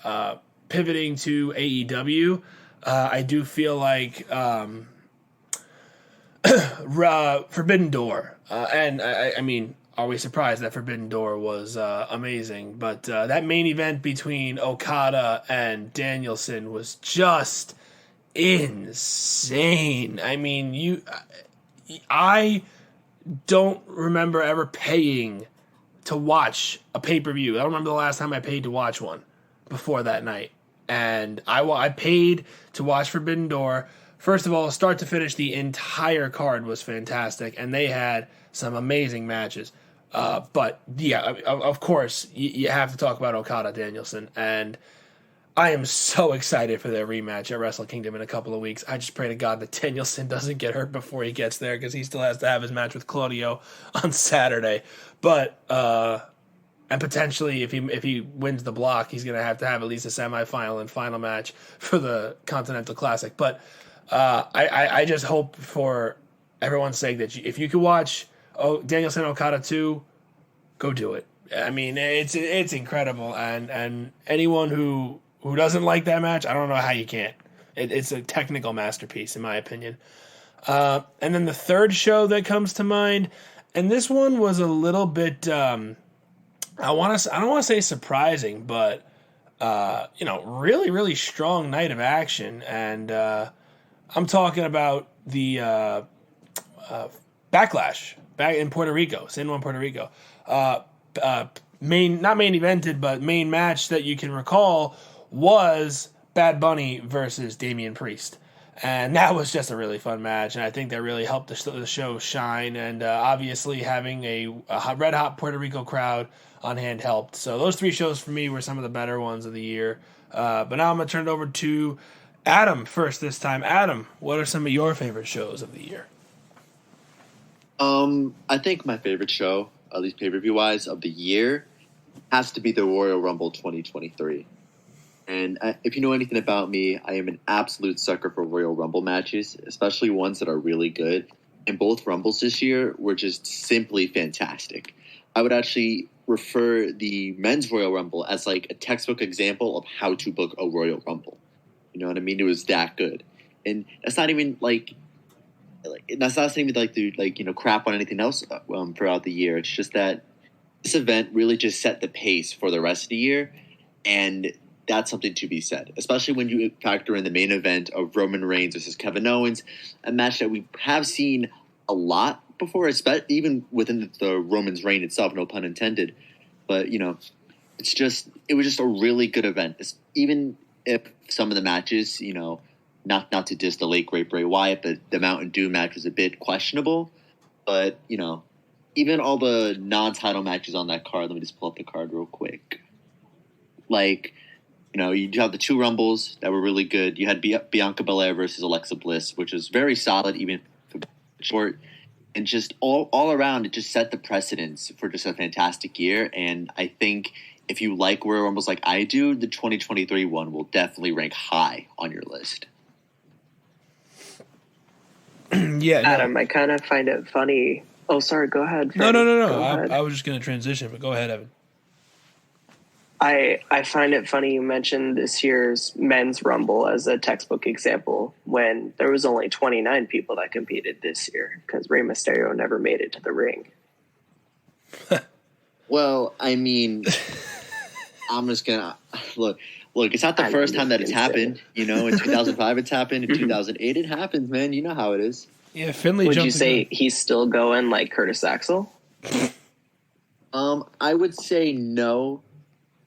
Pivoting to AEW, I do feel like Forbidden Door, and I mean, are we surprised that Forbidden Door was amazing? But that main event between Okada and Danielson was just insane. I mean, I don't remember ever paying to watch a pay-per-view. I don't remember the last time I paid to watch one before that night. And I paid to watch Forbidden Door. First of all, start to finish, the entire card was fantastic, and they had some amazing matches. But yeah, of course, you have to talk about Okada Danielson, and I am so excited for their rematch at Wrestle Kingdom in a couple of weeks. I just pray to God that Danielson doesn't get hurt before he gets there, because he still has to have his match with Claudio on Saturday. But and potentially, if he wins the block, he's going to have at least a semifinal and final match for the Continental Classic. But I just hope, for everyone's sake, that if you could watch Danielson Okada 2, go do it. I mean, it's incredible, and anyone who doesn't like that match, I don't know how you can't. It's a technical masterpiece, in my opinion. And then the third show that comes to mind, and this one was a little bit, I don't want to say surprising, but really, really strong night of action, and I'm talking about the Backlash back in Puerto Rico, San Juan, Puerto Rico. Not main evented, but main match that you can recall was Bad Bunny versus Damian Priest. And that was just a really fun match, and I think that really helped the show shine. And obviously, having a red hot Puerto Rico crowd on hand helped. So those 3 shows for me were some of the better ones of the year. But now I'm gonna turn it over to Adam first this time. Adam, what are some of your favorite shows of the year? I think my favorite show, at least pay-per-view wise, of the year has to be the Royal Rumble 2023. And if you know anything about me, I am an absolute sucker for Royal Rumble matches, especially ones that are really good. And both Rumbles this year were just simply fantastic. I would actually refer the men's Royal Rumble as like a textbook example of how to book a Royal Rumble. You know what I mean? It was that good. And that's not even that's not even the crap on anything else throughout the year. It's just that this event really just set the pace for the rest of the year, and that's something to be said, especially when you factor in the main event of Roman Reigns versus Kevin Owens, a match that we have seen a lot before, even within the Roman's reign itself, no pun intended. But, it was just a really good event. Even if some of the matches, not to diss the late great Bray Wyatt, but the Mountain Dew match was a bit questionable. But, even all the non-title matches on that card, let me just pull up the card real quick. You have the 2 Rumbles that were really good. You had Bianca Belair versus Alexa Bliss, which was very solid, even for short. And just all around, it just set the precedence for just a fantastic year. And I think if you like Royal Rumbles like I do, the 2023 one will definitely rank high on your list. Yeah, Adam, I kind of find it funny. Oh, sorry. Go ahead. Freddy. No. Go ahead. I was just going to transition, but go ahead, Evan. I find it funny you mentioned this year's men's Rumble as a textbook example when there was only 29 people that competed this year because Rey Mysterio never made it to the ring. Well, I mean, I'm just going to look. Look, it's not the I know, first time that it's insane. happened. In 2005 it's happened. In 2008 it happens, man. You know how it is. Yeah, Finley Would jumped you the say gun. he's still going like Curtis Axel? I would say no,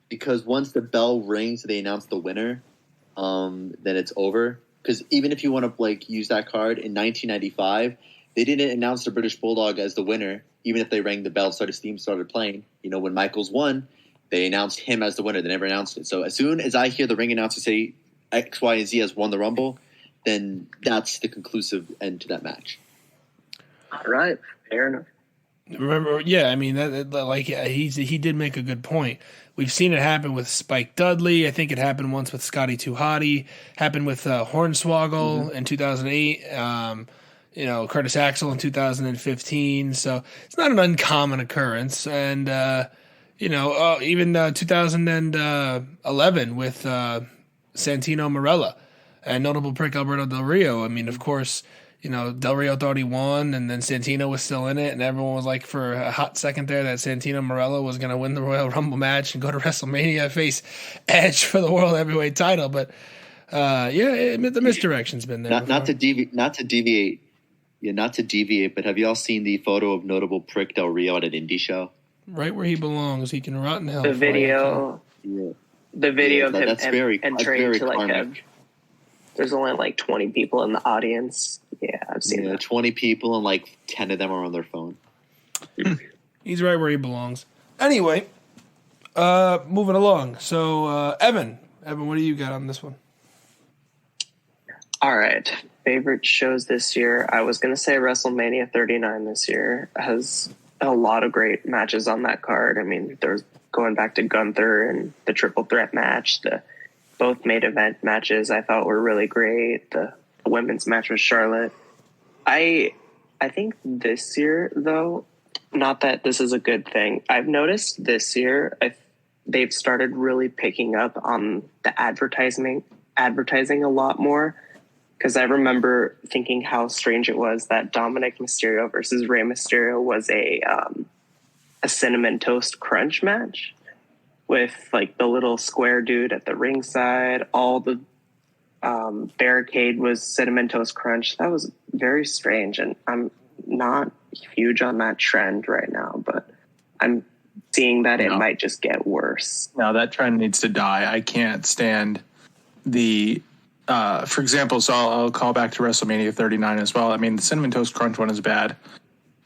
because once the bell rings, they announce the winner. Then it's over. Because even if you want to use that card in 1995, they didn't announce the British Bulldog as the winner. Even if they rang the bell, started playing. When Michaels won, they announced him as the winner. They never announced it. So as soon as I hear the ring announcer say X, Y, and Z has won the Rumble, then that's the conclusive end to that match. All right, fair enough. Remember, yeah, I mean, he did make a good point. We've seen it happen with Spike Dudley. I think it happened once with Scotty 2 Hotty. Happened with Hornswoggle in 2008. Curtis Axel in 2015. So it's not an uncommon occurrence. And even 2011 with Santino Marella and notable prick Alberto Del Rio. I mean, of course. Del Rio thought he won, and then Santino was still in it, and everyone was like, for a hot second there, that Santino Marella was going to win the Royal Rumble match and go to WrestleMania, face Edge for the World Heavyweight title. But the misdirection's been there. Not to deviate. Yeah, not to deviate. But have you all seen the photo of notable prick Del Rio at an indie show? Right where he belongs. He can rot in hell. The video of him entering to karmic. There's only 20 people in the audience. Yeah, I've seen that. 20 people and 10 of them are on their phone. He's right where he belongs. Anyway, moving along. So, Evan, what do you got on this one? All right. Favorite shows this year. I was going to say WrestleMania 39 this year has a lot of great matches on that card. I mean, there's going back to Gunther and the triple threat match. Both main event matches I thought were really great. The women's match with Charlotte. I think this year, though, not that this is a good thing, I've noticed this year they've started really picking up on the advertising a lot more. Because I remember thinking how strange it was that Dominic Mysterio versus Rey Mysterio was a cinnamon toast crunch match with the little square dude at the ringside. All the barricade was cinnamon toast crunch. That was very strange, and I'm not huge on that trend right now, but I'm seeing that it might just get worse. No, that trend needs to die. I can't stand the for example, so I'll call back to WrestleMania 39 as well. I mean, the Cinnamon Toast Crunch one is bad.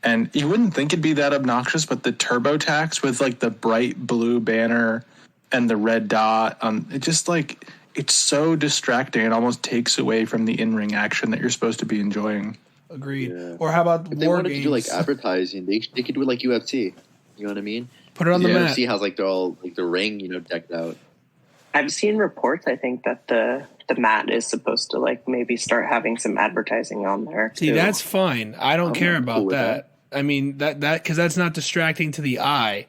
And you wouldn't think it'd be that obnoxious, but the TurboTax with the bright blue banner and the red dot, it just it's so distracting. It almost takes away from the in-ring action that you're supposed to be enjoying. Agreed. Yeah. Or how about if they War wanted Games? to do advertising, they could do it like UFC. You know what I mean? Put it on the mat. UFC has they're all the ring, decked out. I've seen reports, I think, that the mat is supposed to maybe start having some advertising on there. See, too. that's fine. I don't care about cool with that. I mean, that because that's not distracting to the eye.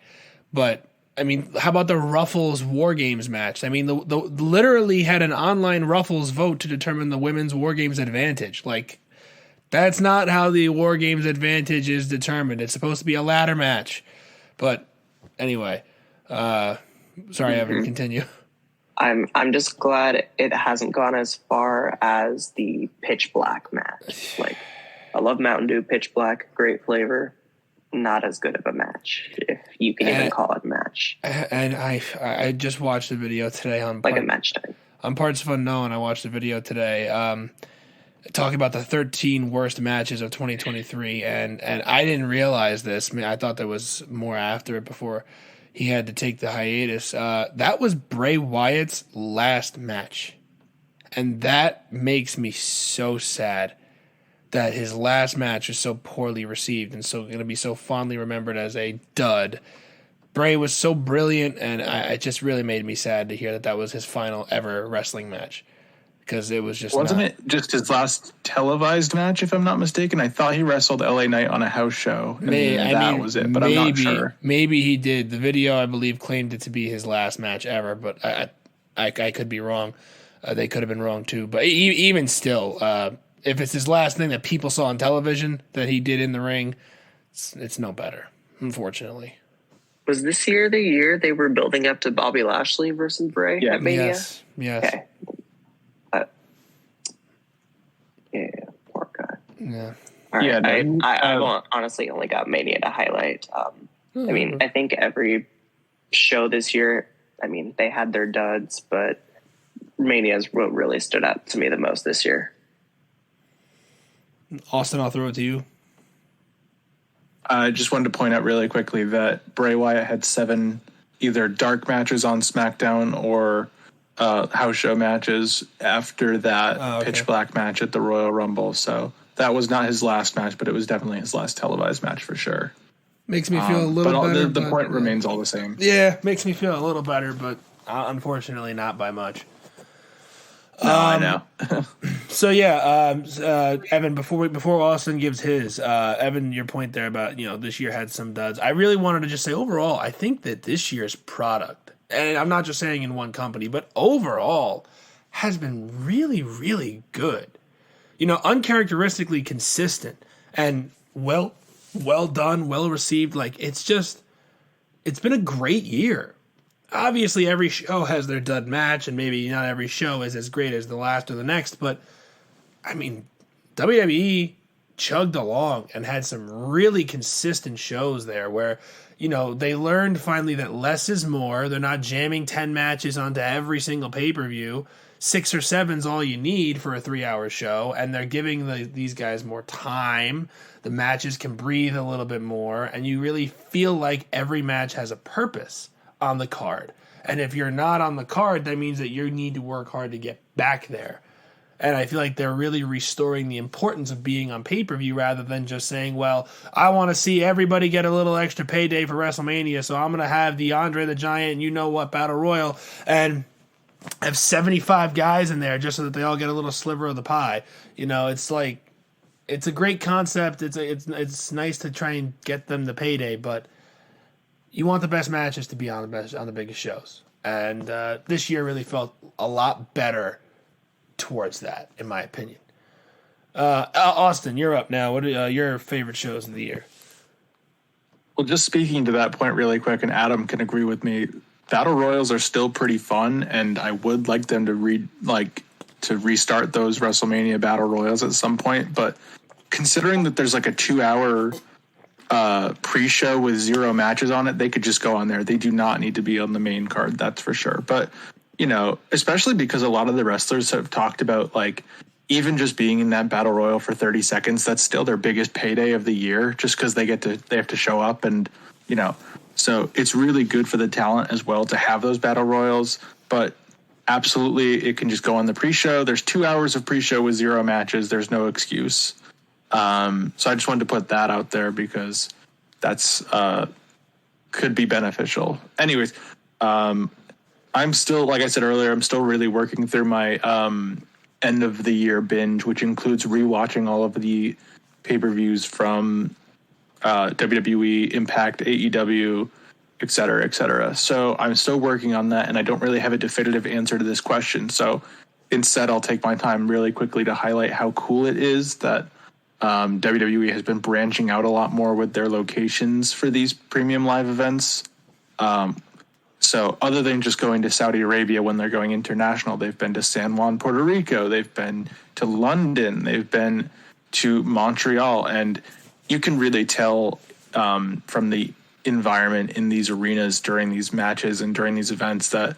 But I mean, how about the Ruffles War Games match? I mean, the literally had an online Ruffles vote to determine the women's War Games advantage. That's not how the War Games advantage is determined. It's supposed to be a ladder match. But anyway, sorry, Evan, continue. I'm just glad it hasn't gone as far as the Pitch Black match. I love Mountain Dew Pitch Black, great flavor. Not as good of a match, if you can even call it a match. And I just watched a video today on a match time. On Parts of Unknown. I watched a video today talking about the 13 worst matches of 2023, and I didn't realize this. I mean, I thought there was more after it before he had to take the hiatus. That was Bray Wyatt's last match. And that makes me so sad that his last match is so poorly received and so going to be so fondly remembered as a dud. Bray was so brilliant, and it just really made me sad to hear that was his final ever wrestling match. Because it was just Wasn't it just his last televised match, if I'm not mistaken? I thought he wrestled LA Knight on a house show. And that was it, but I'm not sure. Maybe he did. The video, I believe, claimed it to be his last match ever, but I could be wrong. They could have been wrong, too. But even still, if it's his last thing that people saw on television that he did in the ring, it's no better, unfortunately. Was this year the year they were building up to Bobby Lashley versus Bray at Mania? Yes. Okay. Yeah, poor guy. Yeah. All right. Yeah, no, I honestly only got Mania to highlight. I mean, I think every show this year, I mean, they had their duds, but Mania is what really stood out to me the most this year. Austin, I'll throw it to you. I just wanted to point out really quickly that Bray Wyatt had 7 either dark matches on SmackDown or house show matches after that pitch black match at the Royal Rumble. So that was not his last match, but it was definitely his last televised match for sure. Makes me feel a little better. The point remains all the same. Yeah, makes me feel a little better, but unfortunately not by much. No, I know. So yeah, Evan, before Austin gives his, Evan, your point there about this year had some duds. I really wanted to just say overall, I think that this year's product, and I'm not just saying in one company, but overall, has been really, really good. Uncharacteristically consistent and well done, well received. Like it's been a great year. Obviously, every show has their dud match, and maybe not every show is as great as the last or the next, but, I mean, WWE chugged along and had some really consistent shows there where, they learned finally that less is more. They're not jamming 10 matches onto every single pay-per-view. 6 or 7's all you need for a 3-hour show, and they're giving these guys more time. The matches can breathe a little bit more, and you really feel like every match has a purpose on the card. And if you're not on the card, that means that you need to work hard to get back there. And I feel like they're really restoring the importance of being on pay-per-view rather than just saying, well, I want to see everybody get a little extra payday for WrestleMania, so I'm going to have the Andre the Giant, Battle Royal, and have 75 guys in there just so that they all get a little sliver of the pie. It's like, it's a great concept. It's nice to try and get them the payday, but you want the best matches to be on the biggest shows, and this year really felt a lot better towards that, in my opinion. Austin, you're up now. What are your favorite shows of the year? Well, just speaking to that point really quick, and Adam can agree with me. Battle Royals are still pretty fun, and I would like them to restart those WrestleMania Battle Royals at some point. But considering that there's like a 2-hour pre-show with 0 matches on it, they could just go on there. They do not need to be on the main card, that's for sure. But especially because a lot of the wrestlers have talked about even just being in that battle royal for 30 seconds, that's still their biggest payday of the year, just because they have to show up, and so it's really good for the talent as well to have those battle royals. But absolutely, it can just go on the pre-show. There's 2 hours of pre-show with 0 matches. There's no excuse. So I just wanted to put that out there because that's could be beneficial. Anyways, I'm still, like I said earlier, I'm still really working through my end of the year binge, which includes rewatching all of the pay-per-views from WWE, Impact, AEW, et cetera, et cetera. So I'm still working on that, and I don't really have a definitive answer to this question. So instead, I'll take my time really quickly to highlight how cool it is that WWE has been branching out a lot more with their locations for these premium live events. So other than just going to Saudi Arabia when they're going international, they've been to San Juan, Puerto Rico. They've been to London. They've been to Montreal. And you can really tell from the environment in these arenas during these matches and during these events that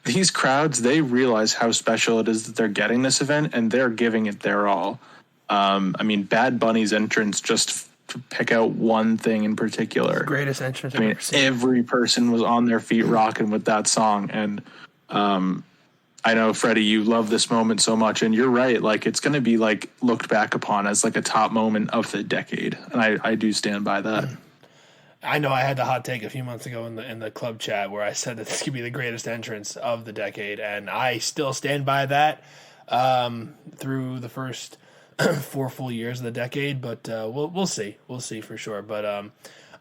these crowds, they realize how special it is that they're getting this event, and they're giving it their all. Bad Bunny's entrance, just to pick out one thing in particular. Greatest entrance I've ever seen. Every person was on their feet rocking with that song. And I know, Freddie, you love this moment so much, and you're right. It's going to be looked back upon as a top moment of the decade. And I do stand by that. I know I had the hot take a few months ago in the club chat where I said that this could be the greatest entrance of the decade, and I still stand by that through the first 4 full years of the decade. But we'll see for sure. But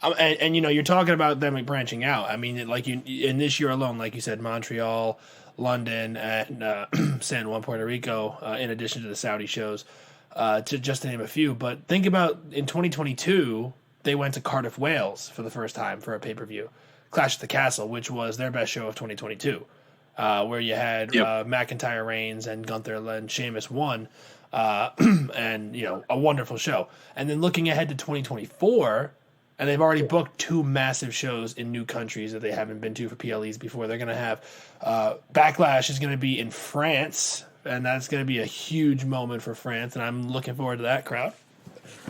you're talking about them branching out. I mean, in this year alone, like you said, Montreal, London, and San Juan, Puerto Rico, in addition to the Saudi shows, to name a few. But think about in 2022. They went to Cardiff, Wales for the first time for a pay-per-view. Clash at the Castle, which was their best show of 2022, where you had McIntyre, Reigns, and Gunther and Sheamus won, and a wonderful show. And then looking ahead to 2024, and they've already booked 2 massive shows in new countries that they haven't been to for PLEs before. They're going to have Backlash is going to be in France, and that's going to be a huge moment for France, and I'm looking forward to that crowd.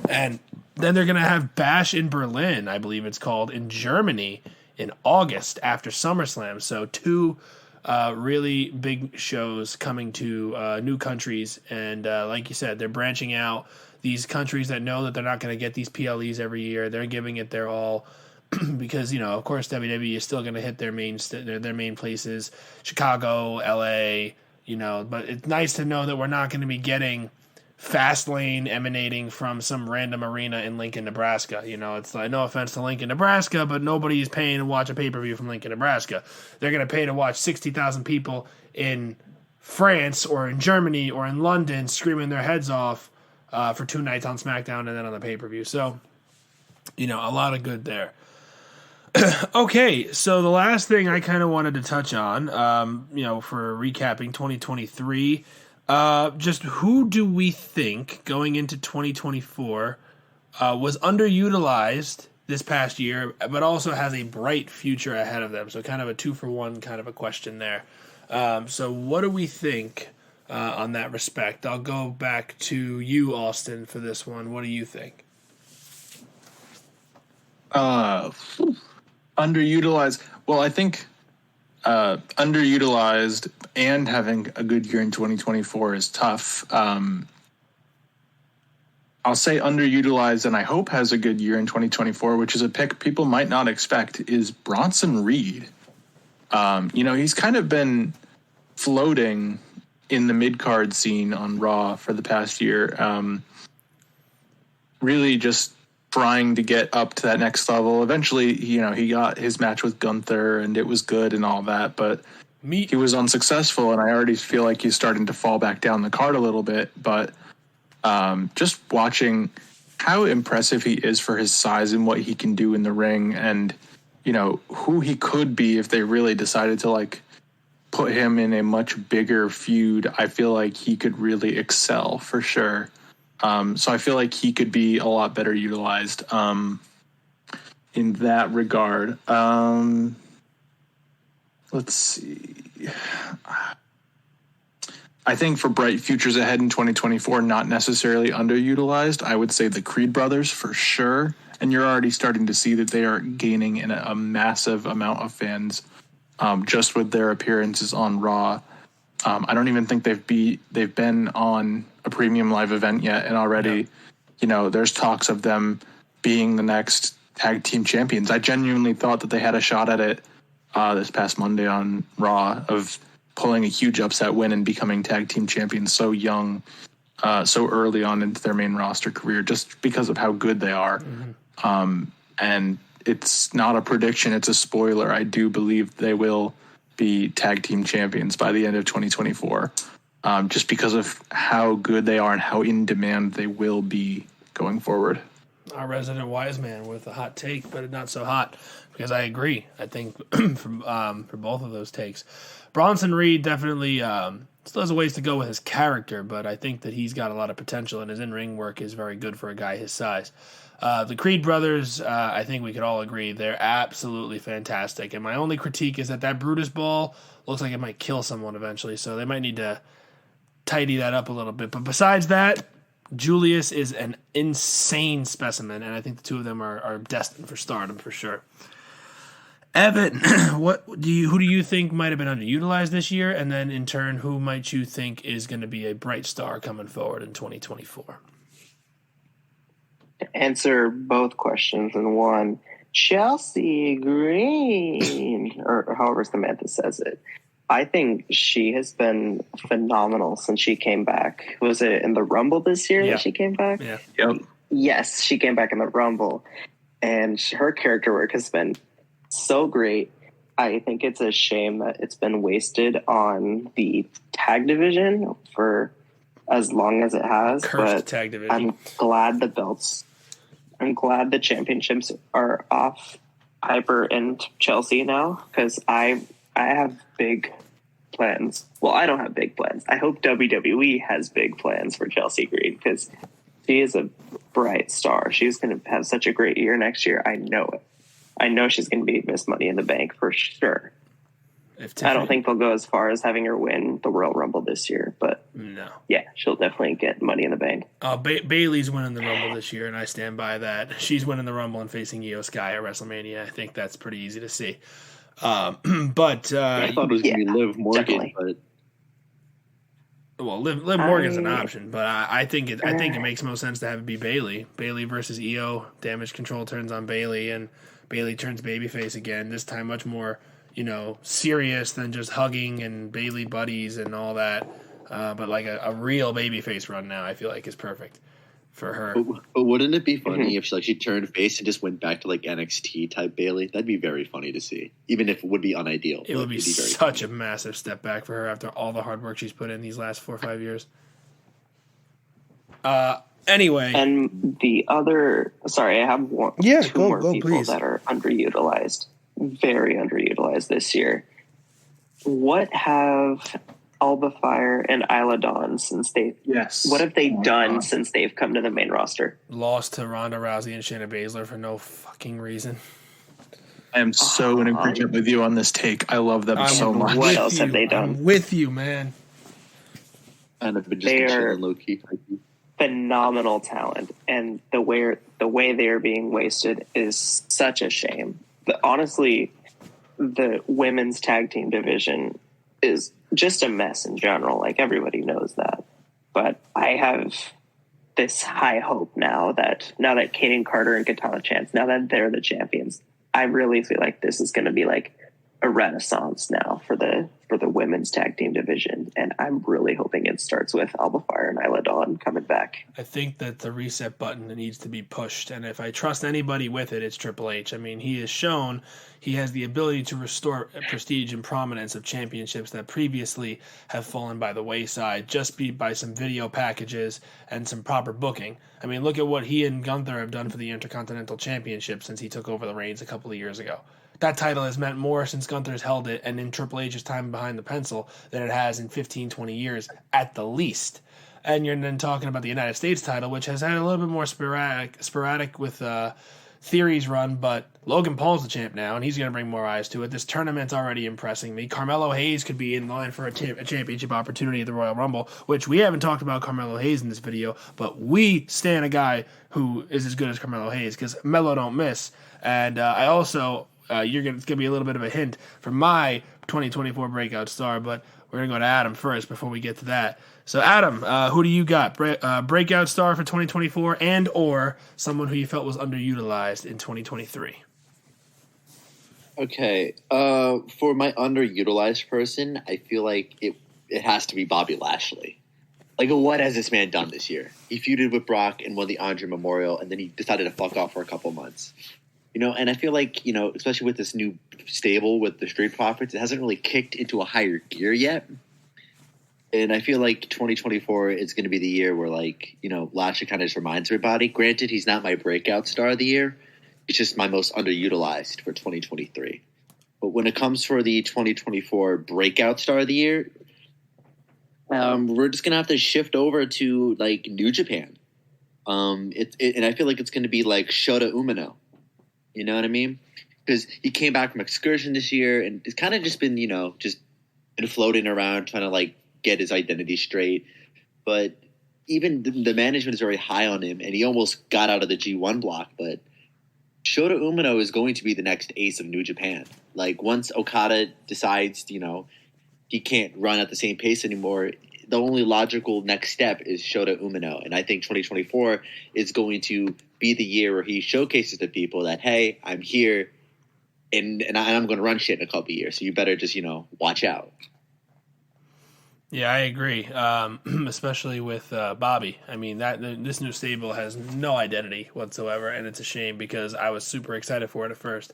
And then they're going to have Bash in Berlin, I believe it's called, in Germany in August after SummerSlam. So 2 really big shows coming to new countries. And like you said, they're branching out. These countries that know that they're not going to get these PLEs every year, they're giving it their all because, of course, WWE is still going to hit their main places, Chicago, LA, but it's nice to know that we're not going to be getting Fastlane emanating from some random arena in Lincoln, Nebraska. It's like, no offense to Lincoln, Nebraska, but nobody's paying to watch a pay-per-view from Lincoln, Nebraska. They're going to pay to watch 60,000 people in France or in Germany or in London screaming their heads off for 2 nights on SmackDown and then on the pay-per-view. So, a lot of good there. Okay, so the last thing I kind of wanted to touch on, for recapping 2023, just who do we think going into 2024 was underutilized this past year, but also has a bright future ahead of them? So kind of a 2-for-1 kind of a question there. So what do we think on that respect? I'll go back to you, Austin, for this one. What do you think? Underutilized. Well, I think underutilized and having a good year in 2024 is tough. I'll say underutilized and I hope has a good year in 2024, which is a pick people might not expect, is Bronson Reed. He's kind of been floating in the mid-card scene on Raw for the past year. Really just trying to get up to that next level. Eventually, he got his match with Gunther and it was good and all that, but he was unsuccessful, and I already feel like he's starting to fall back down the card a little bit. But just watching how impressive he is for his size and what he can do in the ring, and who he could be if they really decided to put him in a much bigger feud, I feel like he could really excel for sure. So I feel like he could be a lot better utilized in that regard. Let's see. I think for bright futures ahead in 2024, not necessarily underutilized. I would say the Creed brothers for sure. And you're already starting to see that they are gaining in a massive amount of fans just with their appearances on Raw. I don't even think they've been on a premium live event yet, and already, there's talks of them being the next tag team champions. I genuinely thought that they had a shot at it this past Monday on Raw of pulling a huge upset win and becoming tag team champions so young, so early on into their main roster career, just because of how good they are. Mm-hmm. And it's not a prediction, it's a spoiler. I do believe they will be tag team champions by the end of 2024, just because of how good they are and how in demand they will be going forward. Our resident wise man with a hot take, but not so hot, because I agree. I think for both of those takes, Bronson Reed definitely still has a ways to go with his character, but I think that he's got a lot of potential, and his in-ring work is very good for a guy his size. The Creed brothers, I think we could all agree, they're absolutely fantastic. And my only critique is that Brutus ball looks like it might kill someone eventually, so they might need to tidy that up a little bit. But besides that, Julius is an insane specimen, and I think the two of them are destined for stardom for sure. Evan, who do you think might have been underutilized this year? And then in turn, who might you think is going to be a bright star coming forward in 2024? To answer both questions in one, Chelsea Green, or however Samantha says it. I think she has been phenomenal since she came back. Was it in the Rumble this year that she came back? Yeah. Yep. Yes, she came back in the Rumble. And her character work has been so great. I think it's a shame that it's been wasted on the tag division for as long as it has. Cursed but tag division. I'm glad the championships are off Piper and Chelsea now because I have big plans. Well, I don't have big plans. I hope WWE has big plans for Chelsea Green because she is a bright star. She's going to have such a great year next year. I know it. I know she's going to be Miss Money in the Bank for sure. I don't think they'll go as far as having her win the Royal Rumble this year, but no. Yeah, she'll definitely get Money in the Bank. Bailey's winning the Rumble this year, and I stand by that. She's winning the Rumble and facing Io Sky at WrestleMania. I think that's pretty easy to see. I thought it was going to be Liv Morgan, definitely. but Liv Morgan's an option, but I think it makes most sense to have it be Bailey. Bailey versus Io. Damage control turns on Bailey, and Bailey turns babyface again. This time, much more serious than just hugging and Bailey buddies and all that. But like a real babyface run now, I feel like is perfect for her. But wouldn't it be funny if she turned face and just went back to like NXT type Bailey? That'd be very funny to see, even if it would be unideal. It would be such a massive step back for her after all the hard work she's put in these last 4 or 5 years. Anyway, and the other, sorry, I have two more people please. That are underutilized, very underutilized this year. What have Alba Fire and Isla Dawn what have they done since they've come to the main roster? Lost to Ronda Rousey and Shayna Baszler for no fucking reason. I am so in agreement with you on this take. I love them so much. What else have they done? I'm with you, man. And they are low-key. Phenomenal talent, and the way they are being wasted is such a shame. Honestly, the women's tag team division is just a mess in general. Like, everybody knows that. But I have this high hope now that Kaden Carter and Katana Chance, now that they're the champions, I really feel like this is going to be like a renaissance now for the women's tag team division. And I'm really hoping it starts with Alba Fire and Isla Dawn coming back. I think that the reset button needs to be pushed. And if I trust anybody with it, it's Triple H. I mean, he has shown he has the ability to restore prestige and prominence of championships that previously have fallen by the wayside just by some video packages and some proper booking. I mean, look at what he and Gunther have done for the Intercontinental Championship since he took over the reins a couple of years ago. That title has meant more since Gunther's held it and in Triple H's time behind the pencil than it has in 15, 20 years at the least. And you're then talking about the United States title, which has had a little bit more sporadic with theories run, but Logan Paul's the champ now, and he's going to bring more eyes to it. This tournament's already impressing me. Carmelo Hayes could be in line for a championship opportunity at the Royal Rumble, which we haven't talked about Carmelo Hayes in this video, but we stand a guy who is as good as Carmelo Hayes because Melo don't miss. And I also... it's going to be a little bit of a hint for my 2024 breakout star, but we're going to go to Adam first before we get to that. So, Adam, who do you got? Breakout star for 2024 and or someone who you felt was underutilized in 2023? Okay. For my underutilized person, I feel like it has to be Bobby Lashley. Like, what has this man done this year? He feuded with Brock and won the Andre Memorial, and then he decided to fuck off for a couple months. And I feel like, especially with this new stable with the Street Profits, it hasn't really kicked into a higher gear yet. And I feel like 2024 is going to be the year where, Lashley kind of just reminds everybody. Granted, he's not my breakout star of the year. It's just my most underutilized for 2023. But when it comes for the 2024 breakout star of the year, we're just going to have to shift over to, New Japan. And I feel like it's going to be like Shota Umino. You know what I mean? Because he came back from excursion this year, and it's kind of just been, just been floating around trying to, get his identity straight. But even the management is very high on him, and he almost got out of the G1 block. But Shota Umino is going to be the next ace of New Japan. Once Okada decides, he can't run at the same pace anymore, the only logical next step is Shota Umino. And I think 2024 is going to be the year where he showcases to people that, hey, I'm here and I'm going to run shit in a couple of years. So you better just, watch out. Yeah, I agree. Especially with Bobby. I mean, this new stable has no identity whatsoever. And it's a shame because I was super excited for it at first.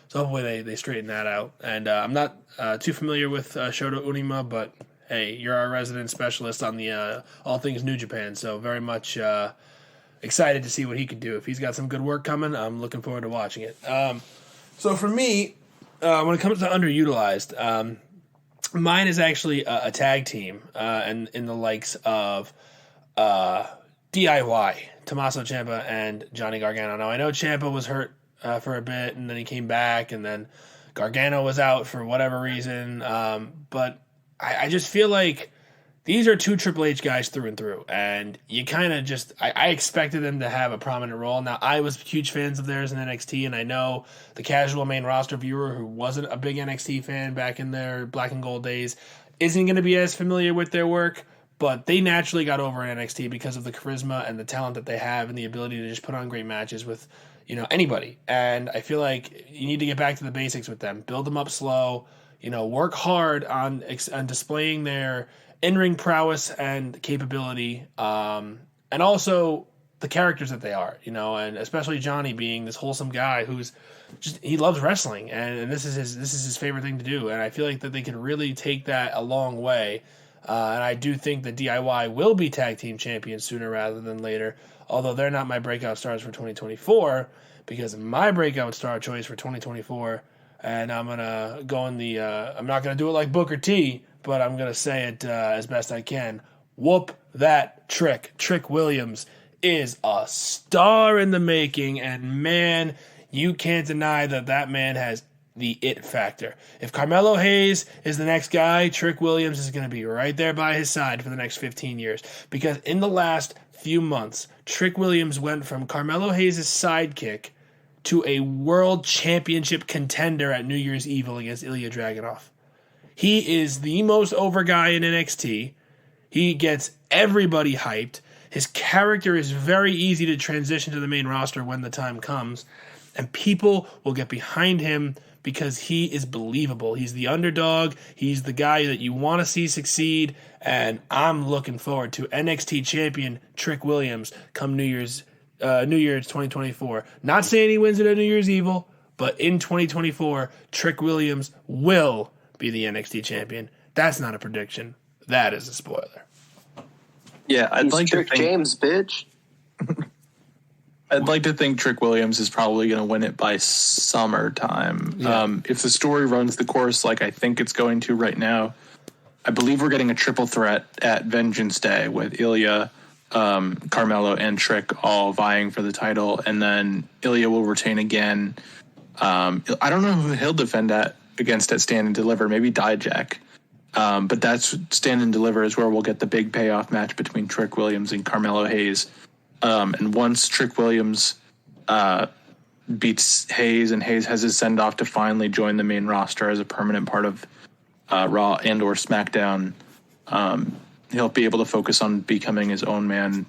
So hopefully they straighten that out. And I'm not too familiar with Shota Umino, but hey, you're our resident specialist on the all things New Japan, so very much excited to see what he could do. If he's got some good work coming, I'm looking forward to watching it. So for me, when it comes to underutilized, mine is actually a tag team, and in the likes of DIY, Tommaso Ciampa and Johnny Gargano. Now I know Ciampa was hurt for a bit, and then he came back, and then Gargano was out for whatever reason. But I just feel like these are two Triple H guys through and through, and you kind of just I expected them to have a prominent role. Now I was huge fans of theirs in NXT, and I know the casual main roster viewer who wasn't a big NXT fan back in their black and gold days isn't going to be as familiar with their work, but they naturally got over in NXT because of the charisma and the talent that they have and the ability to just put on great matches with anybody. And I feel like you need to get back to the basics with them, build them up slow, work hard on displaying their in-ring prowess and capability, and also the characters that they are, and especially Johnny being this wholesome guy who's just he loves wrestling, and this is his favorite thing to do, and I feel like that they can really take that a long way, and I do think that DIY will be tag team champions sooner rather than later, although they're not my breakout stars for 2024, because my breakout star choice for 2024, and I'm gonna go in the I'm not gonna do it like Booker T, but I'm going to say it as best I can. Whoop that Trick. Trick Williams is a star in the making, and man, you can't deny that man has the it factor. If Carmelo Hayes is the next guy, Trick Williams is going to be right there by his side for the next 15 years. Because in the last few months, Trick Williams went from Carmelo Hayes' sidekick to a world championship contender at New Year's Eve against Ilya Dragunov. He is the most over guy in NXT. He gets everybody hyped. His character is very easy to transition to the main roster when the time comes. And people will get behind him because he is believable. He's the underdog. He's the guy that you want to see succeed. And I'm looking forward to NXT champion Trick Williams come New Year's 2024. Not saying he wins it at New Year's Evil, but in 2024, Trick Williams will be the NXT champion. That's not a prediction. That is a spoiler. Yeah, I'd like Trick to think, James, bitch. I'd like to think Trick Williams is probably going to win it by summertime. Yeah. If the story runs the course like I think it's going to right now, I believe we're getting a triple threat at Vengeance Day with Ilya, Carmelo, and Trick all vying for the title, and then Ilya will retain again. I don't know who he'll defend against at Stand and Deliver, maybe Dijak. But that's Stand and Deliver is where we'll get the big payoff match between Trick Williams and Carmelo Hayes. And once Trick Williams beats Hayes and Hayes has his send-off to finally join the main roster as a permanent part of Raw and or SmackDown, he'll be able to focus on becoming his own man,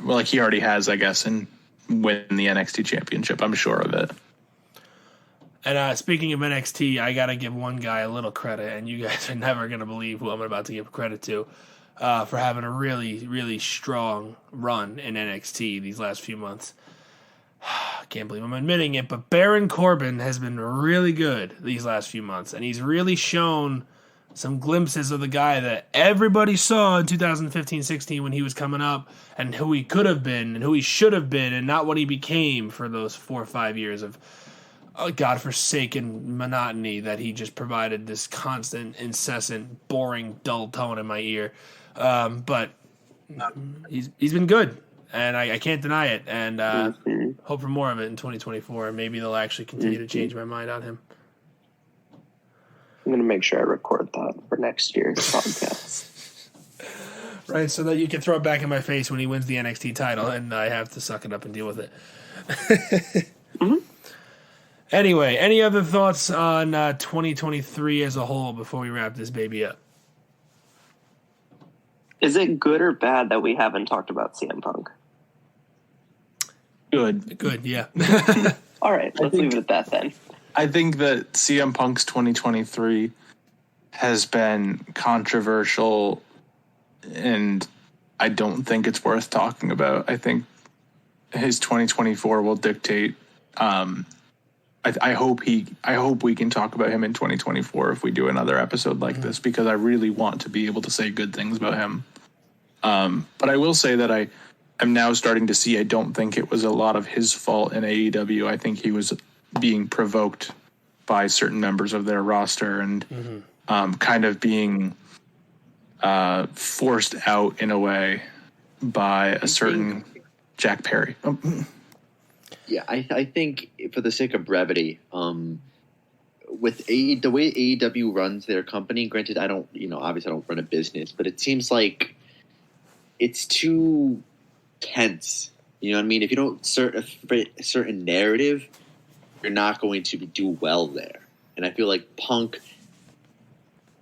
like he already has, I guess, and win the NXT championship. I'm sure of it. And speaking of NXT, I got to give one guy a little credit, and you guys are never going to believe who I'm about to give credit to for having a really, really strong run in NXT these last few months. I can't believe I'm admitting it, but Baron Corbin has been really good these last few months, and he's really shown some glimpses of the guy that everybody saw in 2015-16 when he was coming up, and who he could have been, and who he should have been, and not what he became for those 4 or 5 years of godforsaken monotony that he just provided this constant, incessant, boring, dull tone in my ear. But he's been good, and I can't deny it, and hope for more of it in 2024. Maybe they'll actually continue to change my mind on him. I'm going to make sure I record that for next year's podcast. Right, so that you can throw it back in my face when he wins the NXT title, and I have to suck it up and deal with it. Mm-hmm. Anyway, any other thoughts on 2023 as a whole before we wrap this baby up? Is it good or bad that we haven't talked about CM Punk? Good, yeah. All right, let's leave it at that then. I think that CM Punk's 2023 has been controversial, and I don't think it's worth talking about. I think his 2024 will dictate. I hope we can talk about him in 2024 if we do another episode like this, because I really want to be able to say good things about him. But I will say that I'm now starting to see I don't think it was a lot of his fault in AEW. I think he was being provoked by certain members of their roster and kind of being forced out in a way by a certain Jack Perry. Yeah, I think for the sake of brevity, with the way AEW runs their company, granted, I don't, obviously I don't run a business, but it seems like it's too tense. You know what I mean? If you don't fit a certain narrative, you're not going to do well there. And I feel like Punk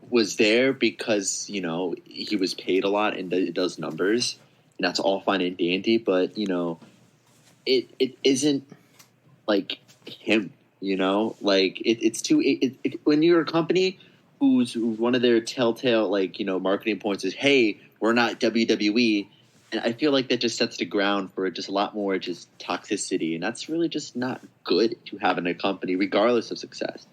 was there because, he was paid a lot and it does numbers, and that's all fine and dandy, but, it isn't like him, like it's too, when you're a company whose one of their telltale, marketing points is, hey, we're not WWE. And I feel like that just sets the ground for just a lot more just toxicity. And that's really just not good to have in a company, regardless of success.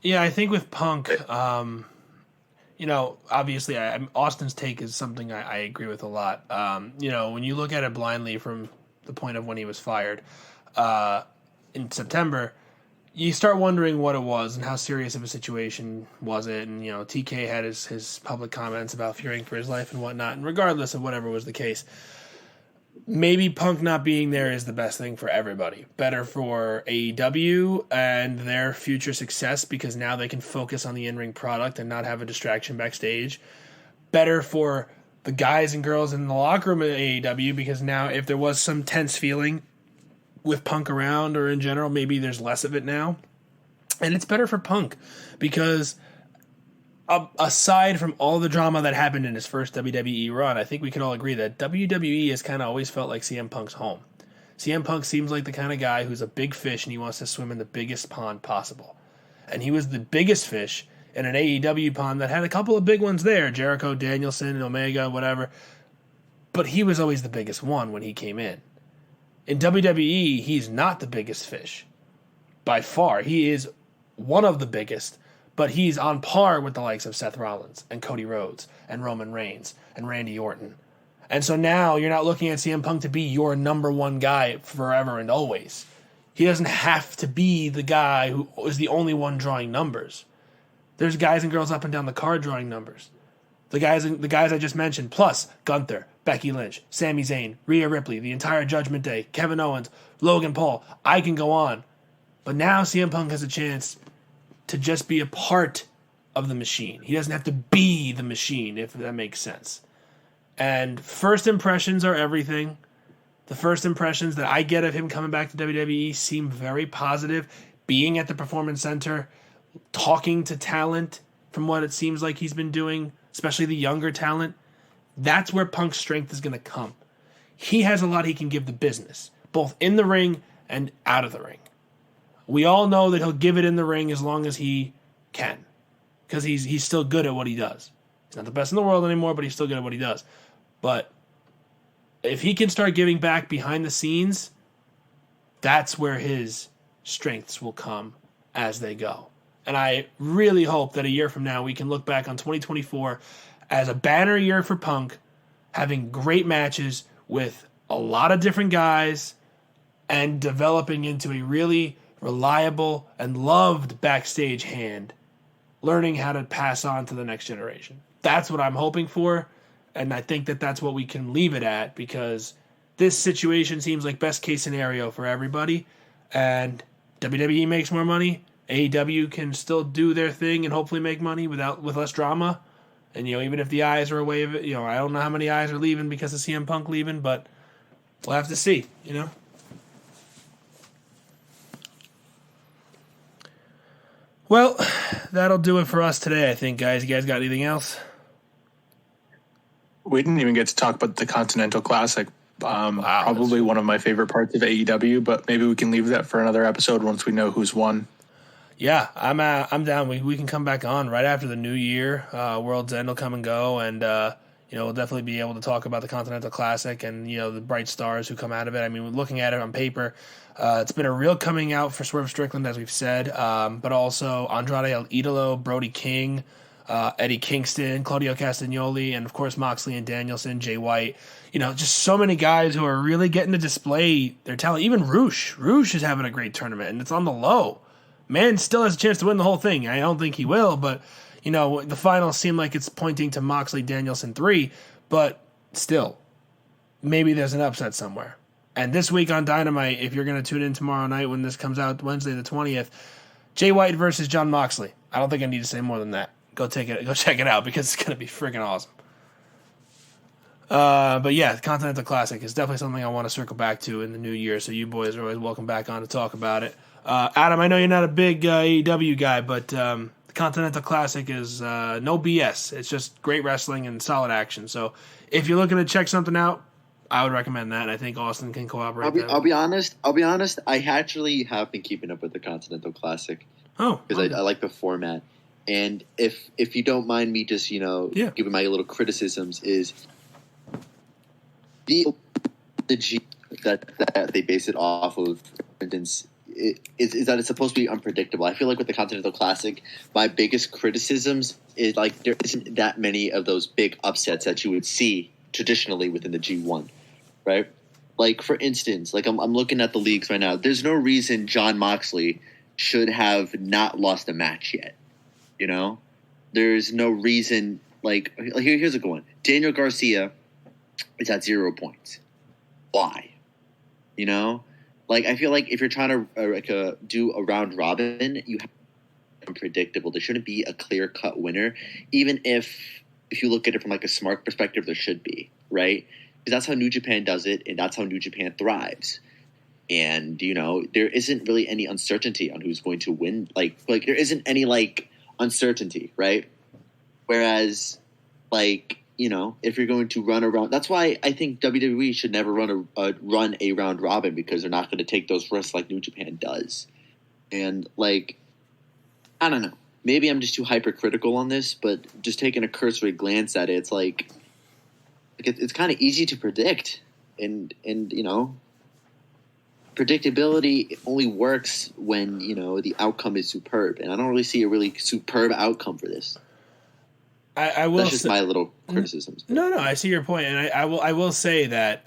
Yeah, I think with Punk, obviously Austin's take is something I agree with a lot. When you look at it blindly from the point of when he was fired in September, you start wondering what it was and how serious of a situation was it. And, TK had his public comments about fearing for his life and whatnot. And regardless of whatever was the case, maybe Punk not being there is the best thing for everybody. Better for AEW and their future success because now they can focus on the in-ring product and not have a distraction backstage. Better for the guys and girls in the locker room at AEW because now if there was some tense feeling with Punk around or in general, maybe there's less of it now. And it's better for Punk because aside from all the drama that happened in his first WWE run, I think we can all agree that WWE has kind of always felt like CM Punk's home. CM Punk seems like the kind of guy who's a big fish and he wants to swim in the biggest pond possible. And he was the biggest fish in an AEW pond that had a couple of big ones there, Jericho, Danielson, Omega, whatever. But he was always the biggest one when he came in. In WWE, he's not the biggest fish. By far. He is one of the biggest, but he's on par with the likes of Seth Rollins and Cody Rhodes and Roman Reigns and Randy Orton. And so now you're not looking at CM Punk to be your number one guy forever and always. He doesn't have to be the guy who is the only one drawing numbers. There's guys and girls up and down the card drawing numbers. The guys I just mentioned, plus Gunther, Becky Lynch, Sami Zayn, Rhea Ripley, the entire Judgment Day, Kevin Owens, Logan Paul. I can go on. But now CM Punk has a chance to just be a part of the machine. He doesn't have to be the machine, if that makes sense. And first impressions are everything. The first impressions that I get of him coming back to WWE seem very positive. Being at the Performance Center, talking to talent from what it seems like he's been doing, especially the younger talent, that's where Punk's strength is going to come. He has a lot he can give the business, both in the ring and out of the ring. We all know that he'll give it in the ring as long as he can, because he's still good at what he does. He's not the best in the world anymore, but he's still good at what he does. But if he can start giving back behind the scenes, that's where his strengths will come as they go. And I really hope that a year from now we can look back on 2024 as a banner year for Punk, having great matches with a lot of different guys and developing into a really reliable and loved backstage hand, learning how to pass on to the next generation. That's what I'm hoping for, and I think that that's what we can leave it at, because this situation seems like best case scenario for everybody, and WWE makes more money, AEW can still do their thing and hopefully make money with less drama. And, even if the eyes are away of it, I don't know how many eyes are leaving because of CM Punk leaving, but we'll have to see, Well, that'll do it for us today, I think, guys. You guys got anything else? We didn't even get to talk about the Continental Classic. Wow, probably one of my favorite parts of AEW, but maybe we can leave that for another episode once we know who's won. Yeah, I'm down. We can come back on right after the new year. World's End will come and go, and we'll definitely be able to talk about the Continental Classic and the bright stars who come out of it. I mean, looking at it on paper, it's been a real coming out for Swerve Strickland, as we've said, but also Andrade El Idolo, Brody King, Eddie Kingston, Claudio Castagnoli, and of course Moxley and Danielson, Jay White. Just so many guys who are really getting to display their talent. Even Roosh is having a great tournament, and it's on the low. Man still has a chance to win the whole thing. I don't think he will, but the finals seem like it's pointing to Moxley Danielson 3, but still, maybe there's an upset somewhere. And this week on Dynamite, if you're going to tune in tomorrow night when this comes out Wednesday the 20th, Jay White versus Jon Moxley. I don't think I need to say more than that. Go check it out because it's going to be freaking awesome. But yeah, the Continental Classic is definitely something I want to circle back to in the new year. So you boys are always welcome back on to talk about it. Adam, I know you're not a big AEW guy, but the Continental Classic is no BS. It's just great wrestling and solid action. So if you're looking to check something out, I would recommend that. And I think Austin can cooperate. I'll be honest. I actually have been keeping up with the Continental Classic. Oh, because I like the format. And if you don't mind me just giving my little criticisms is the G that they base it off of, for instance, is that it's supposed to be unpredictable. I feel like with the Continental Classic, my biggest criticisms is like there isn't that many of those big upsets that you would see traditionally within the G1, right? Like for instance, like I'm looking at the leagues right now. There's no reason Jon Moxley should have not lost a match yet. There's no reason. Like here's a good one. Daniel Garcia is at 0 points. Why? Like I feel like if you're trying to do a round robin, you have to be unpredictable. There shouldn't be a clear cut winner, even if you look at it from like a smart perspective, there should be, right? Because that's how New Japan does it, and that's how New Japan thrives. And there isn't really any uncertainty on who's going to win. Like there isn't any like uncertainty, right? Whereas, if you're going to run around, that's why I think WWE should never run a round robin, because they're not going to take those risks like New Japan does. And I don't know, maybe I'm just too hypercritical on this, but just taking a cursory glance at it, it's like it's kind of easy to predict, and predictability only works when the outcome is superb, and I don't really see a really superb outcome for this. I will. That's just my little criticisms. No, I see your point, and I will say that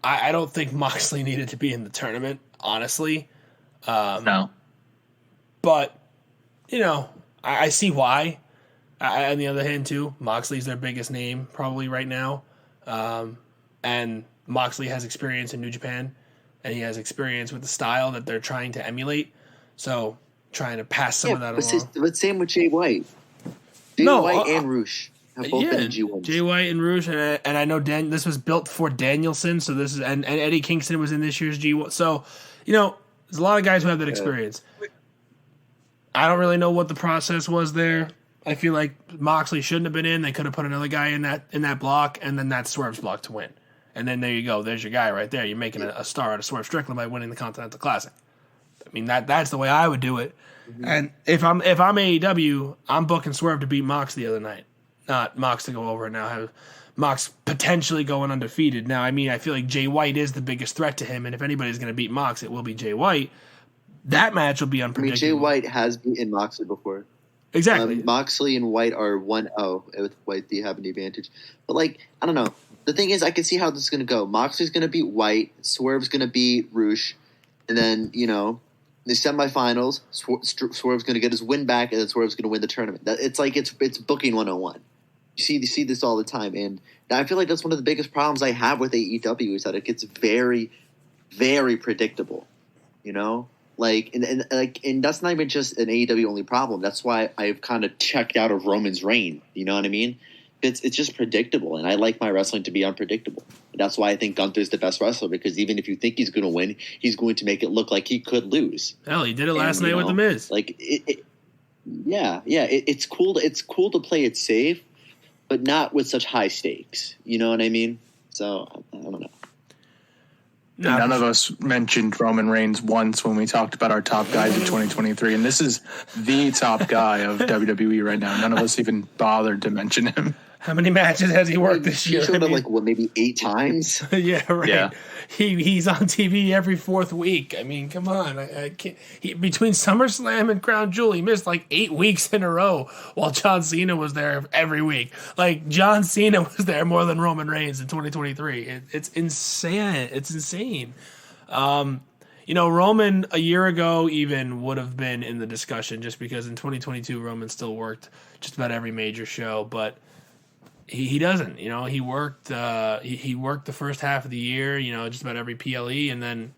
I don't think Moxley needed to be in the tournament, honestly. No, but I see why. On the other hand, too, Moxley's their biggest name probably right now, and Moxley has experience in New Japan, and he has experience with the style that they're trying to emulate. So trying to pass some of that along. But same with Jay White. Jay White and Roosh have both been in G1s. Jay White and Roosh, and I know this was built for Danielson, so this is and Eddie Kingston was in this year's G1. So there's a lot of guys who have that experience. I don't really know what the process was there. I feel like Moxley shouldn't have been in. They could have put another guy in that block, and then that's Swerve's block to win. And then there you go. There's your guy right there. You're making a star out of Swerve Strickland by winning the Continental Classic. I mean, that's the way I would do it. Mm-hmm. And if I'm AEW, I'm booking Swerve to beat Mox the other night, not Mox to go over and now have Mox potentially going undefeated. Now, I mean, I feel like Jay White is the biggest threat to him, and if anybody's going to beat Mox, it will be Jay White. That match will be unpredictable. Jay White has beaten Moxley before. Exactly. Moxley and White are 1-0. With White, they have an advantage. But, I don't know. The thing is, I can see how this is going to go. Moxley's going to beat White. Swerve's going to beat Roosh. And then, the semifinals, Swerve's going to get his win back, and then Swerve's going to win the tournament. It's booking 101. You see this all the time. And I feel like that's one of the biggest problems I have with AEW is that it gets very, very predictable. And that's not even just an AEW only problem. That's why I've kind of checked out of Roman's reign. You know what I mean? It's just predictable, and I like my wrestling to be unpredictable. And that's why I think Gunther's the best wrestler, because even if you think he's going to win, he's going to make it look like he could lose. Hell, he did it last night with The Miz. It's cool to play it safe, but not with such high stakes. You know what I mean? So I don't know. None of us mentioned Roman Reigns once when we talked about our top guys of 2023, and this is the top guy of WWE right now. None of us even bothered to mention him. How many matches has he worked this year? He showed up maybe 8 times? Yeah, right. Yeah. He's on TV every 4th week. I mean, come on. I can't. Between SummerSlam and Crown Jewel, he missed 8 weeks in a row while John Cena was there every week. John Cena was there more than Roman Reigns in 2023. It's insane. It's insane. Roman a year ago even would have been in the discussion just because in 2022 Roman still worked just about every major show, but he doesn't. He worked he worked the first half of the year, just about every PLE, and then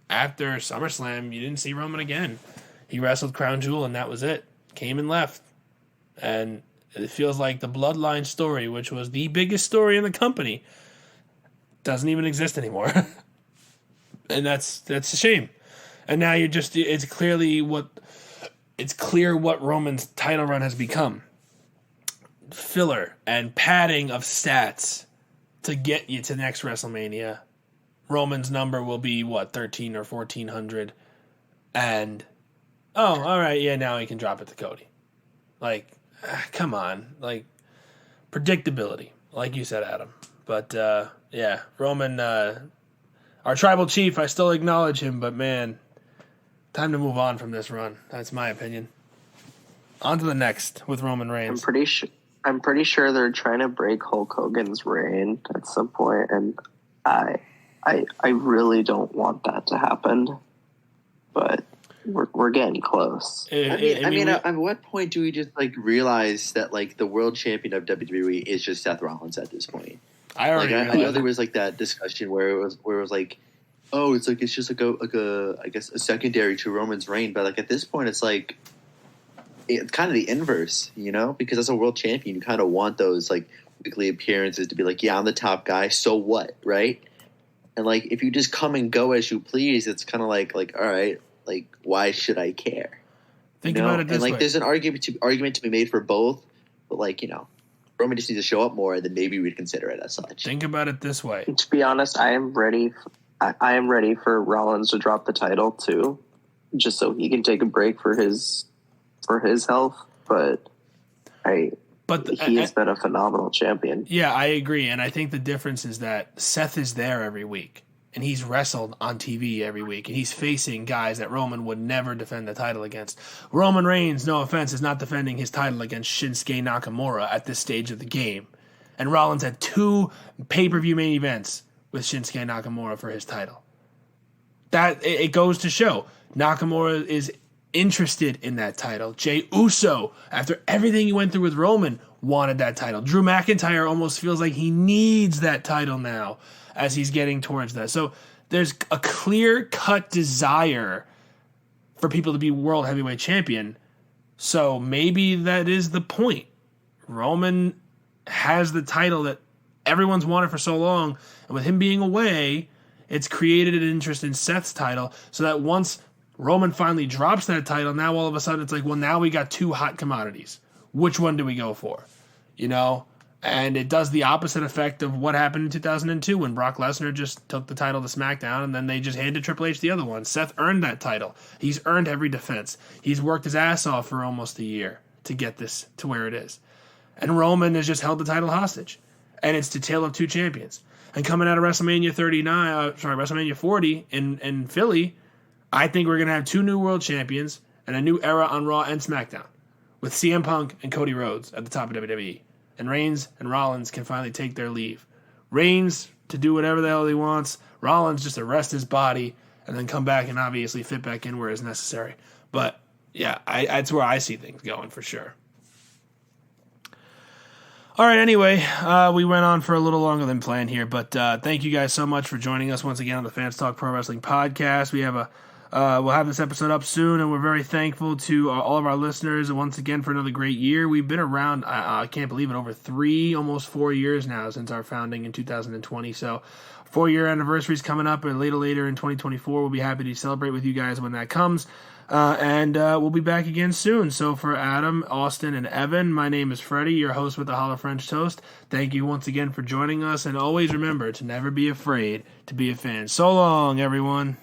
after SummerSlam you didn't see Roman again. He wrestled Crown Jewel and that was it. Came and left. And it feels like the Bloodline story, which was the biggest story in the company, doesn't even exist anymore. And that's a shame. And now it's clear what Roman's title run has become. Filler and padding of stats to get you to next WrestleMania. Roman's number will be 13 or 1400, and all right, yeah, now he can drop it to Cody. Come on, predictability, like you said, Adam. But yeah, Roman, our tribal chief, I still acknowledge him, but man, time to move on from this run. That's my opinion. On to the next with Roman Reigns. I'm pretty sure they're trying to break Hulk Hogan's reign at some point, and I really don't want that to happen. But we're getting close. At what point do we just realize that the world champion of WWE is just Seth Rollins at this point? I already I know there was that discussion where it was oh, it's just I guess a secondary to Roman's reign, but at this point it's it's kind of the inverse, because as a world champion, you kind of want those weekly appearances to be yeah, I'm the top guy, so what, right? And if you just come and go as you please, it's kind of all right, why should I care? Think about it this way. There's an argument to be made for both, but Roman just needs to show up more, and then maybe we'd consider it as such. Think about it this way. To be honest, I am ready for Rollins to drop the title too, just so he can take a break for his health. But he has been a phenomenal champion. Yeah, I agree, and I think the difference is that Seth is there every week, and he's wrestled on TV every week, and he's facing guys that Roman would never defend the title against. Roman Reigns, no offense, is not defending his title against Shinsuke Nakamura at this stage of the game. And Rollins had 2 pay-per-view main events with Shinsuke Nakamura for his title. That it goes to show Nakamura is interested in that title. Jey Uso, after everything he went through with Roman, wanted that title. Drew McIntyre almost feels like he needs that title now as he's getting towards that. So there's a clear-cut desire for people to be world heavyweight champion. So maybe that is the point. Roman has the title that everyone's wanted for so long, and with him being away, it's created an interest in Seth's title, so that once Roman finally drops that title, now all of a sudden it's now we got 2 hot commodities. Which one do we go for? And it does the opposite effect of what happened in 2002 when Brock Lesnar just took the title to SmackDown and then they just handed Triple H the other one. Seth earned that title. He's earned every defense. He's worked his ass off for almost a year to get this to where it is. And Roman has just held the title hostage. And it's the tale of 2 champions. And coming out of WrestleMania 40 in Philly, I think we're going to have 2 new world champions and a new era on Raw and SmackDown with CM Punk and Cody Rhodes at the top of WWE. And Reigns and Rollins can finally take their leave. Reigns to do whatever the hell he wants. Rollins just to rest his body and then come back and obviously fit back in where it's necessary. But yeah, that's where I see things going for sure. All right, anyway, we went on for a little longer than planned here, but thank you guys so much for joining us once again on the Fans Talk Pro Wrestling Podcast. We'll have this episode up soon, and we're very thankful to all of our listeners once again for another great year. We've been around, I can't believe it, over 3, almost 4 years now since our founding in 2020. So 4-year anniversary is coming up, and later in 2024, we'll be happy to celebrate with you guys when that comes. And we'll be back again soon. So for Adam, Austin, and Evan, my name is Freddy, your host with the Holla French Toast. Thank you once again for joining us, and always remember to never be afraid to be a fan. So long, everyone.